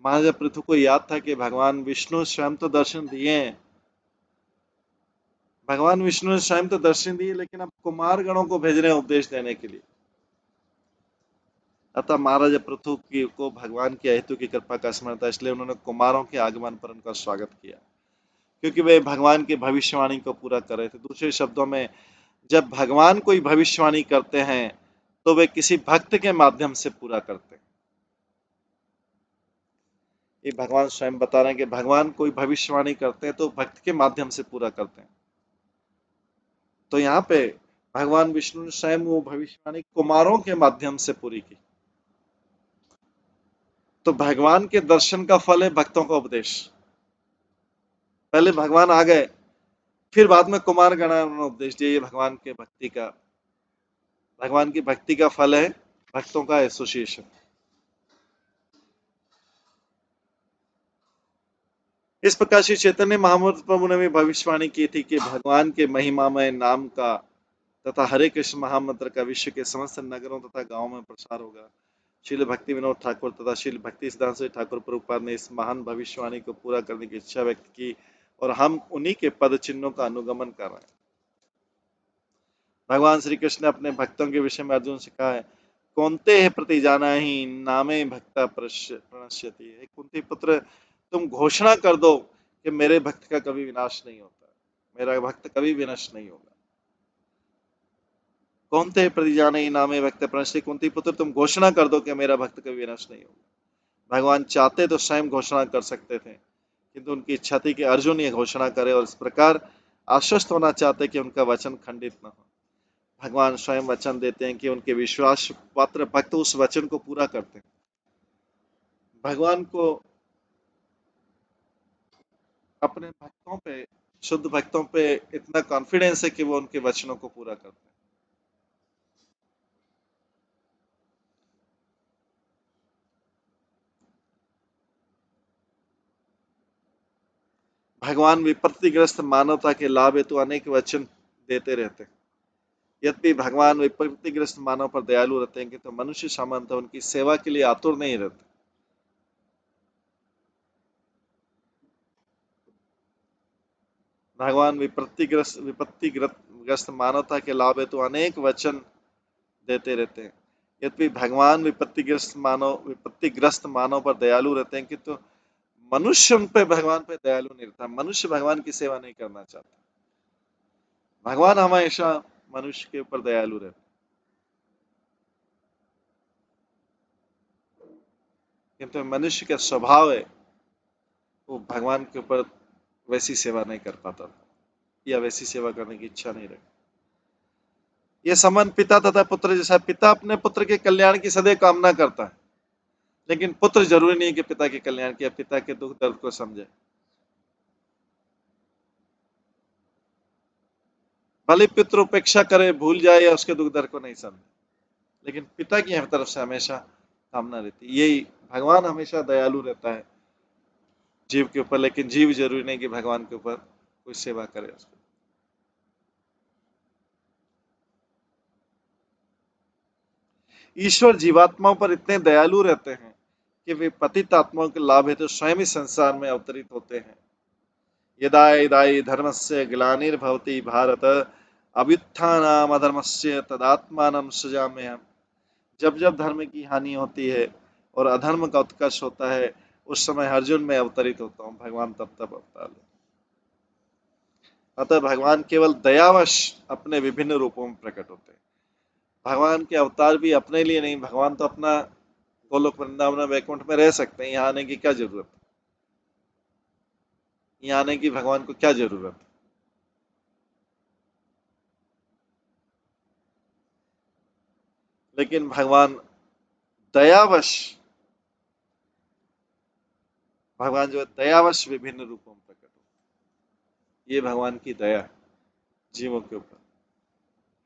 महाराजा पृथु को याद था कि भगवान विष्णु स्वयं तो दर्शन दिए हैं, भगवान विष्णु ने स्वयं तो दर्शन दिए, लेकिन अब कुमार गणों को भेज रहे हैं उपदेश देने के लिए। अतः महाराजा पृथु को भगवान की अहेतु की कृपा का स्मरण था, इसलिए उन्होंने कुमारों के आगमन पर उनका स्वागत किया, क्योंकि वे भगवान की भविष्यवाणी को पूरा कर रहे थे। दूसरे शब्दों में, जब भगवान कोई भविष्यवाणी करते हैं तो वे किसी भक्त के माध्यम से पूरा करते हैं। ये भगवान स्वयं बता रहे हैं कि भगवान कोई भविष्यवाणी करते हैं तो भक्त के माध्यम से पूरा करते हैं। तो यहाँ पे भगवान विष्णु ने स्वयं वो भविष्यवाणी कुमारों के माध्यम से पूरी की। तो भगवान के दर्शन का फल है भक्तों का उपदेश। पहले भगवान आ गए, फिर बाद में कुमार गण उन्होंने उपदेश दिया। ये भगवान की भक्ति का फल है, भक्तों का एसोसिएशन। इस प्रकार श्री चैतन्य महामूर्ति प्रभु ने भी भविष्यवाणी की थी कि भगवान के महिमामय नाम का तथा हरे कृष्ण महामंत्र का विश्व के समस्त नगरों तथा गांवों में प्रसार होगा। श्रील भक्ति विनोद ठाकुर तथा श्रील भक्ति सिद्धांत ठाकुर प्रभुपाद ने इस महान भविष्यवाणी को पूरा करने की इच्छा व्यक्त की और हम उन्हीं के पद चिन्हों का अनुगमन कर रहे हैं। भगवान श्री कृष्ण ने अपने भक्तों के विषय में अर्जुन से कहा है, कौनते प्रति जाना ही नामे भक्ता प्रणश्यति। कुंती पुत्र, तुम घोषणा कर दो कि मेरे भक्त का कभी विनाश नहीं होता, मेरा भक्त कभी विनाश नहीं होगा। कौनते प्रति जाने ही नामे भक्त प्रणश्यति। कुंती पुत्र, तुम घोषणा कर दो कि मेरा भक्त कभी विनाश नहीं होगा। भगवान चाहते तो स्वयं घोषणा कर सकते थे, किंतु उनकी इच्छा थी कि अर्जुन ये घोषणा करे और इस प्रकार आश्वस्त होना चाहते कि उनका वचन खंडित न हो। भगवान स्वयं वचन देते हैं कि उनके विश्वास पात्र भक्त उस वचन को पूरा करते हैं। भगवान को अपने भक्तों पे, शुद्ध भक्तों पे इतना कॉन्फिडेंस है कि वो उनके वचनों को पूरा करते हैं। भगवान विपत्तिग्रस्त मानवता के लाभ हेतु अनेक वचन देते रहते हैं। यद्यपि भगवान विपत्तिग्रस्त मानव पर दयालु रहते हैं, किंतु मनुष्य सामान्यतः उनकी सेवा के लिए आतुर नहीं रहते। भगवान विपत्तिग्रस्त मानवता के लाभ हेतु अनेक वचन देते रहते हैं। यद्यपि भगवान विपत्तिग्रस्त मानव पर दयालु रहते हैं, किंतु मनुष्य उन पे भगवान पे दयालु नहीं रहता। मनुष्य भगवान की सेवा नहीं करना चाहता। भगवान हमेशा मनुष्य के ऊपर दयालु रहते हैं, किंतु मनुष्य का स्वभाव है वो भगवान के ऊपर वैसी सेवा नहीं कर पाता या वैसी सेवा करने की इच्छा नहीं रखता। यह संबंध पिता तथा पुत्र जैसा। पिता अपने पुत्र के कल्याण की सदैव कामना करता है, लेकिन पुत्र जरूरी नहीं कि पिता के कल्याण के, पिता के दुख दर्द को समझे। भले पितृ उपेक्षा करे, भूल जाए या उसके दुख दर्द को नहीं समझे, लेकिन पिता की तरफ से हमेशा कामना रहती है। यही भगवान हमेशा दयालु रहता है जीव के ऊपर, लेकिन जीव जरूरी नहीं कि भगवान के ऊपर कोई सेवा करे उसको। ईश्वर जीवात्माओं पर इतने दयालु रहते हैं कि वे पतित आत्माओं के लाभ हेतु तो स्वयं ही संसार में अवतरित होते हैं। यदा यदा धर्मस्य ग्लानिर्भवति भारत अभ्युत्थानम् अधर्मस्य तदात्मानं सृजाम्यहम्। जब जब धर्म की हानि होती है और अधर्म का उत्कर्ष होता है, उस समय अर्जुन में अवतरित होता हूँ। भगवान तब तब अवतार लेते। अतः भगवान केवल दयावश अपने विभिन्न रूपों में प्रकट होते हैं। भगवान के अवतार भी अपने लिए नहीं, भगवान तो अपना गोलोक वृंदावन वैकुंठ में रह सकते हैं। यहाँ आने की क्या जरूरत है? यहाँ आने की भगवान को क्या जरूरत है? लेकिन भगवान दयावश, भगवान जो है दयावश विभिन्न रूपों में प्रकट हो। ये भगवान की दया है जीवों के ऊपर,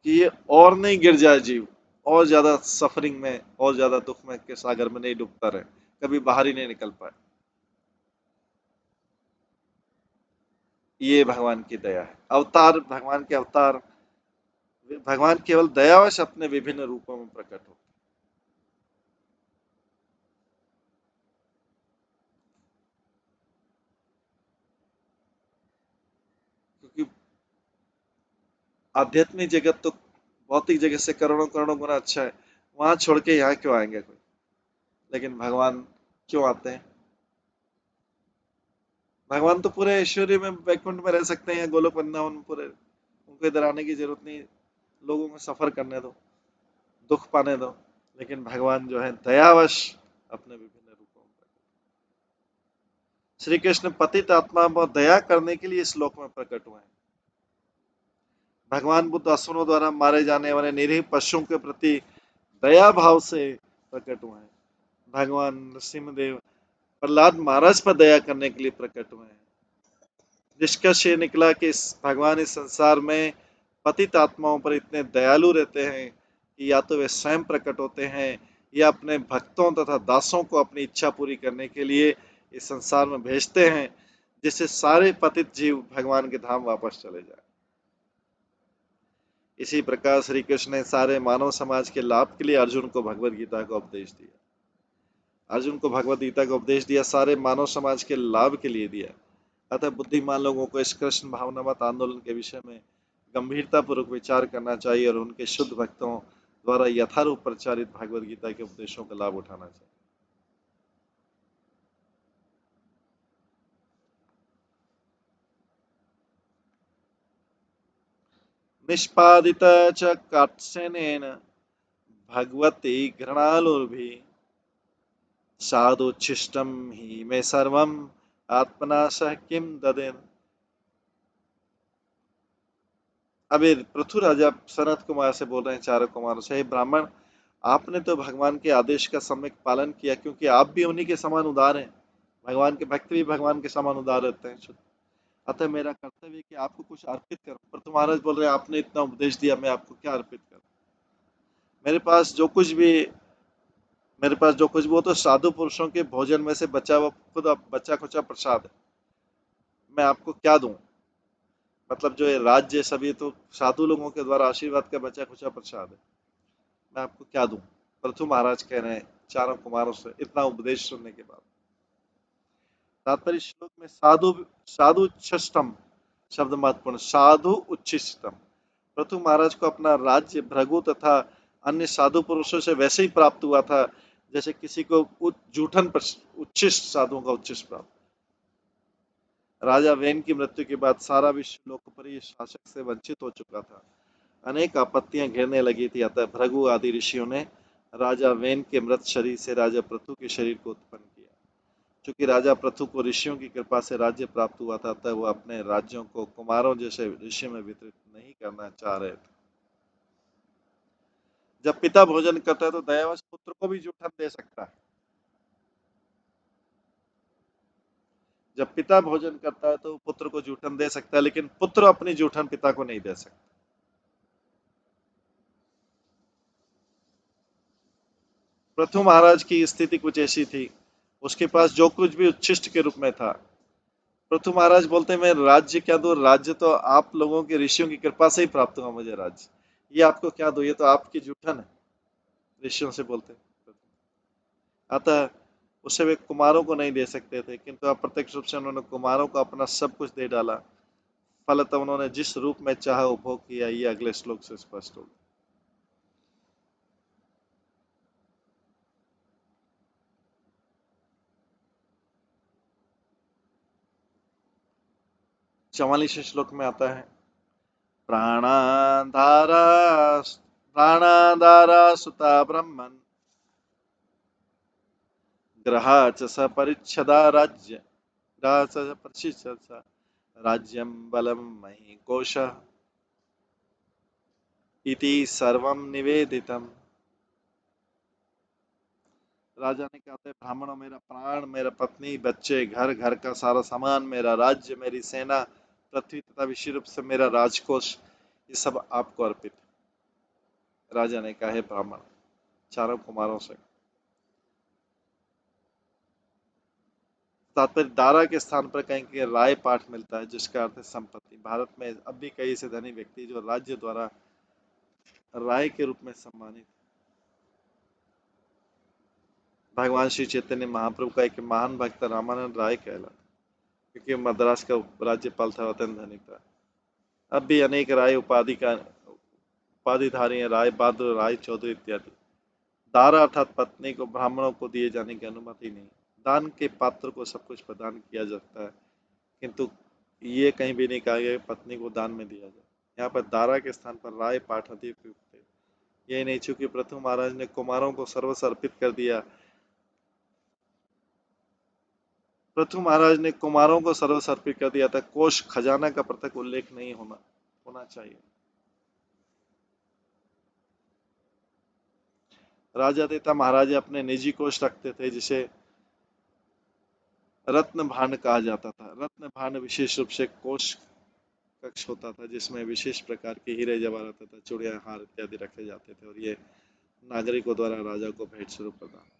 कि ये और नहीं गिर जाए जीव, और ज्यादा सफरिंग में, और ज्यादा दुख में के सागर में नहीं डूबता रहे, कभी बाहर ही नहीं निकल पाए। ये भगवान की दया है। अवतार, भगवान के अवतार, भगवान केवल दयावश अपने विभिन्न रूपों में प्रकट हो। क्योंकि आध्यात्मिक जगत तो भौतिक जगत से करोड़ों करोड़ों गुना अच्छा है, वहां छोड़ के यहाँ क्यों आएंगे कोई? लेकिन भगवान क्यों आते हैं? भगवान तो पूरे ऐश्वर्य में वैकुंठ में रह सकते हैं, गोलोक वृंदावन पूरे, उनको इधर आने की जरूरत नहीं। लोगों को सफर करने दो, दुख पाने दो। लेकिन भगवान जो है दयावश अपने विभिन्न रूपों में। श्री कृष्ण पतित आत्मा पर दया करने के लिए इस लोक में प्रकट हुए हैं। भगवान बुद्ध असुरों द्वारा मारे जाने वाले निरीह पशुओं के प्रति दया भाव से प्रकट हुए हैं। भगवान नरसिंहदेव प्रहलाद महाराज पर दया करने के लिए प्रकट हुए हैं। निष्कर्ष ये निकला कि भगवान इस संसार में पतित आत्माओं पर इतने दयालु रहते हैं कि या तो वे स्वयं प्रकट होते हैं, या अपने भक्तों तथा दासों को अपनी इच्छा पूरी करने के लिए इस संसार में भेजते हैं, जिससे सारे पतित जीव भगवान के धाम वापस चले जाए। इसी प्रकार श्री कृष्ण ने सारे मानव समाज के लाभ के लिए अर्जुन को भगवद गीता का उपदेश दिया। अर्जुन को भगवद गीता का उपदेश दिया, सारे मानव समाज के लाभ के लिए दिया। अतः बुद्धिमान लोगों को इस कृष्ण भावनामत आंदोलन के विषय में गंभीरता पूर्वक विचार करना चाहिए और उनके शुद्ध भक्तों द्वारा यथारूप प्रचारित भगवद गीता के उपदेशों का लाभ उठाना चाहिए। निष्पादित च कात्स्यनेन भगवती घृणालुर्भि साधुच्छिष्टम ही मे सर्वम आत्मना सह किम ददेन। अभी पृथु राजा सनत कुमार से बोल रहे हैं, चारों कुमारों से, ब्राह्मण, आपने तो भगवान के आदेश का सम्यक पालन किया, क्योंकि आप भी उन्हीं के समान उदार हैं। भगवान के भक्त भी भगवान के समान उदार रहते हैं। अतः मेरा कर्तव्य है कि आपको कुछ अर्पित करूं। पर तुम्हारा बोल रहे हैं आपने इतना उपदेश दिया, मैं आपको क्या अर्पित करूं? मेरे पास जो कुछ भी मेरे पास जो कुछ भी, वो तो साधु पुरुषों के भोजन में से बचा हुआ, खुद बचा खुचा प्रसाद है। मैं आपको क्या दूं? मतलब जो ये राज्य सभी तो साधु लोगों के द्वारा आशीर्वाद का बचा खुचा प्रसाद है। मैं आपको क्या दूं? पृथु महाराज कह रहे हैं चारों कुमारों से इतना उपदेश सुनने के बाद। तात्पर्य श्लोक में साधु, साधु उच्छिष्टम शब्द महत्वपूर्ण, साधु उच्छिष्टम। पृथु महाराज को अपना राज्य भृगु तथा अन्य साधु पुरुषों से वैसे ही प्राप्त हुआ था जैसे किसी को जूठन उच्छिष्ट साधुओं का उच्छिष्ट प्राप्त। राजा वेन की मृत्यु के बाद सारा विश्व लोकप्रिय शासक से वंचित हो चुका था। अनेक आपत्तियां घेरने लगी थी। अतः भृगु आदि ऋषियों ने राजा वेन के मृत शरीर से राजा पृथु के शरीर को उत्पन्न किया। चूंकि राजा पृथु को ऋषियों की कृपा से राज्य प्राप्त हुआ था, अतः वह अपने राज्यों को कुमारों जैसे ऋषि में वितरित नहीं करना चाह रहे थे। जब पिता भोजन करता है तो दयावश पुत्र को भी जूठन दे सकता है। जब पिता भोजन करता है तो पुत्र को जूठन दे सकता है, लेकिन पुत्र अपनी जूठन पिता को नहीं दे सकता। पृथु महाराज की स्थिति कुछ ऐसी थी, उसके पास जो कुछ भी उच्छिष्ट के रूप में था। पृथु महाराज बोलते मैं राज्य क्या दूं, राज्य तो आप लोगों के ऋषियों की कृपा से ही प्राप्त हुआ मुझे राज्य, ये आपको क्या दो, ये तो आपकी जूठन है, ऋषियों से बोलते। अतः उसे वे कुमारों को नहीं दे सकते थे, किंतु अप्रत्यक्ष रूप से उन्होंने कुमारों को अपना सब कुछ दे डाला। फलतः उन्होंने जिस रूप में चाहा उपभोग किया, ये अगले श्लोक से स्पष्ट होगा। 44वें श्लोक में आता है, प्राणाधारा प्राणाधारा सुता ब्रह्मन् ग्रहा च स परिच्छदा राज्य ग्रहा च परिच्छदा राज्यं बलं मही कोशः इति सर्वं निवेदितम्। राजा ने कहा, ब्राह्मणों मेरा प्राण, मेरा पत्नी, बच्चे, घर, घर का सारा सामान, मेरा राज्य, मेरी सेना, पृथ्वी तथा विशेष रूप से मेरा राजकोष, ये सब आपको अर्पित। राजा ने कहा, है ब्राह्मण, चारों कुमारों से। तात्पर्य दारा के स्थान पर कहीं कहीं राय पाठ मिलता है, जिसका अर्थ है संपत्ति। भारत में अब भी कई ऐसे धनी व्यक्ति जो राज्य द्वारा राय के रूप में सम्मानित। भगवान श्री चैतन्य महाप्रभु का एक महान भक्त रामानंद राय कहलाता, क्योंकि मद्रास का राज्यपाल था, अत्यंत धनी था। अब भी अनेक राय उपाधिधारी हैं, राय बहादुर, राय चौधरी इत्यादि। दारा अर्थात पत्नी को ब्राह्मणों को दिए जाने की अनुमति नहीं। दान के पात्र को सब कुछ प्रदान किया जाता है, किंतु ये कहीं भी नहीं कहा गया पत्नी को दान में दिया जाए। यहाँ पर दारा के स्थान पर राय पाठ अधिक उपयुक्त है। यही नहीं, चूंकि पृथु महाराज ने कुमारों को सर्वस्व अर्पित कर दिया, पृथु महाराज ने कुमारों को सर्वस्व अर्पित कर दिया था, कोष खजाना का पृथक उल्लेख नहीं होना चाहिए। राजा देता महाराजा अपने निजी कोष रखते थे, जिसे रत्न भांड कहा जाता था। रत्न भांड विशेष रूप से कोष कक्ष होता था, जिसमें विशेष प्रकार के हीरे जवाहरात तथा चूड़ियां, हार इत्यादि रखे जाते थे, और ये नागरिकों द्वारा राजा को भेंट स्वरूप प्रदान।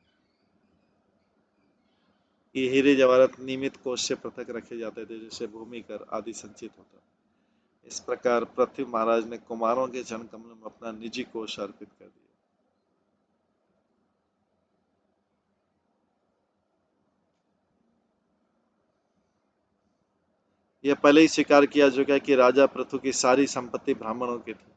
ये हीरे जवाहरात नियमित कोष से पृथक रखे जाते थे, जिससे भूमि कर आदि संचित होता। इस प्रकार पृथ्वी महाराज ने कुमारों के जन कमल में अपना निजी कोष अर्पित कर दिया। यह पहले ही स्वीकार किया चुका है कि राजा पृथु की सारी संपत्ति ब्राह्मणों की थी।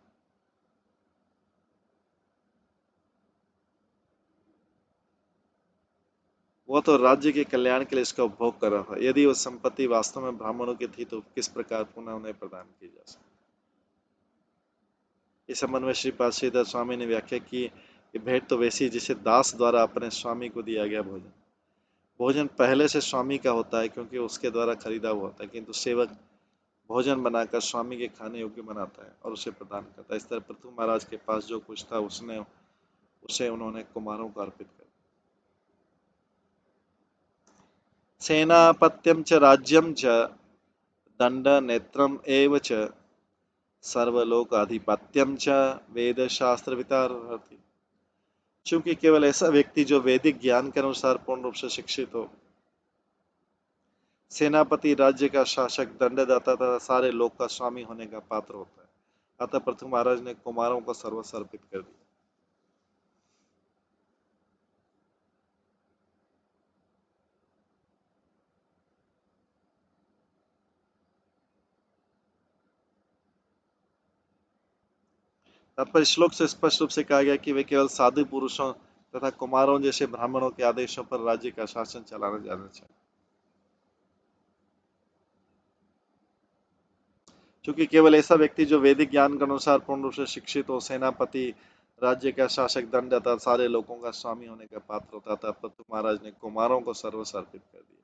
वो तो राज्य के कल्याण के लिए इसका उपभोग कर रहा था। यदि वो संपत्ति वास्तव में ब्राह्मणों की थी, तो किस प्रकार पुनः उन्हें प्रदान की जा सकती। इस संबंध में श्रीपाद श्रीधर स्वामी ने व्याख्या की कि भेंट तो वैसी जिसे दास द्वारा अपने स्वामी को दिया गया भोजन। भोजन पहले से स्वामी का होता है, क्योंकि उसके द्वारा खरीदा हुआ होता है, किंतु सेवक भोजन बनाकर स्वामी के खाने योग्य बनाता है और उसे प्रदान करता है। इस तरह पृथु महाराज के पास जो कुछ था उसे उन्होंने कुमारों को अर्पित कर। सेनापत्यम च राज्यम च दंड नेत्रम एव च सर्वलोकाधिपत्यम च वेद शास्त्र वितारति। चूंकि केवल ऐसा व्यक्ति जो वैदिक ज्ञान के अनुसार पूर्ण रूप से शिक्षित हो, सेनापति, राज्य का शासक, दंडदाता तथा सारे लोक का स्वामी होने का पात्र होता है। अतः पृथु महाराज ने कुमारों को सर्वस्व अर्पित कर दिया। तात्पर्य श्लोक से स्पष्ट रूप से कहा गया कि वे केवल साधु पुरुषों तथा कुमारों जैसे ब्राह्मणों के आदेशों पर राज्य का शासन चलाना जाना चाहिए। क्योंकि केवल ऐसा व्यक्ति जो वैदिक ज्ञान के अनुसार पूर्ण रूप से शिक्षित हो, सेनापति, राज्य का शासक, दंडदाता, सारे लोगों का स्वामी होने का पात्र होता था। पृथु महाराज ने कुमारों को सर्वस्व अर्पित कर दिया।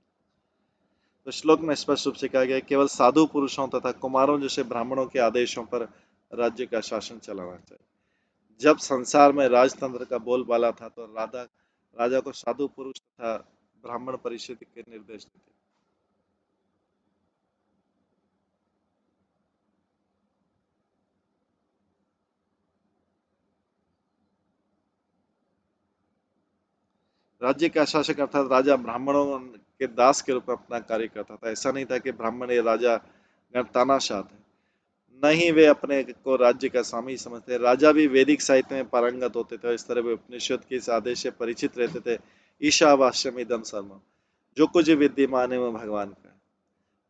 तो श्लोक में स्पष्ट रूप से कहा गया केवल साधु पुरुषों तथा कुमारों जैसे ब्राह्मणों के आदेशों पर राज्य का शासन चलाना चाहिए। जब संसार में राजतंत्र का बोलबाला था, तो राजा को साधु पुरुष तथा ब्राह्मण परिषद के निर्देश थे। राज्य का शासक अर्थात राजा ब्राह्मणों के दास के रूप में अपना कार्य करता था। ऐसा नहीं था कि ब्राह्मण या राजा तानाशाह थे, नहीं वे अपने को राज्य का स्वामी समझते। राजा भी वैदिक साहित्य में पारंगत होते थे और इस तरह वे उपनिषद के इस आदेश से परिचित रहते थे, ईशावास्यम इदम सर्वम, जो कुछ विद्यमान है वह भगवान का है।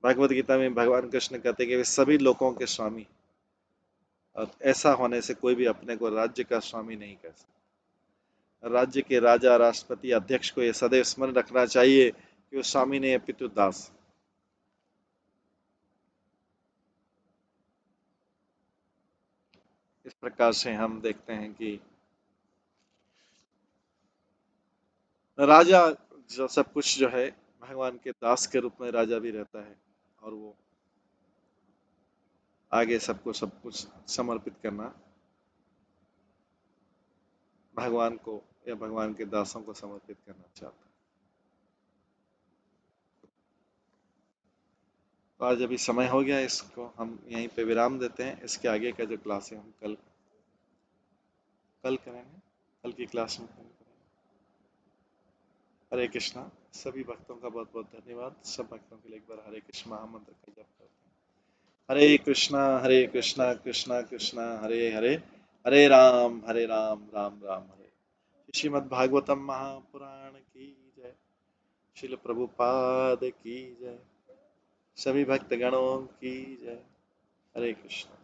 भगवत गीता में भगवान कृष्ण कहते हैं कि वे सभी लोगों के स्वामी, और ऐसा होने से कोई भी अपने को राज्य का स्वामी नहीं कह सकता। राज्य के राजा, राष्ट्रपति, अध्यक्ष को यह सदैव स्मरण रखना चाहिए कि वो स्वामी नहीं अपितु दास। इस प्रकार से हम देखते हैं कि राजा जो सब कुछ जो है भगवान के दास के रूप में राजा भी रहता है, और वो आगे सब कुछ समर्पित करना भगवान को या भगवान के दासों को समर्पित करना चाहता है। तो आज अभी समय हो गया, इसको हम यहीं पे विराम देते हैं। इसके आगे का जो क्लास है हम कल कल करेंगे, कल की क्लास में करेंगे। हरे कृष्णा। सभी भक्तों का बहुत बहुत धन्यवाद। सब भक्तों के लिए एक बार हरे कृष्ण महामंत्र का जप करते हैं। हरे कृष्णा कृष्णा कृष्णा हरे हरे, हरे राम राम राम हरे। श्रीमद् भागवतम महापुराण की जय। श्रील प्रभुपाद की जय। सभी भक्त गणों की जय। हरे कृष्ण।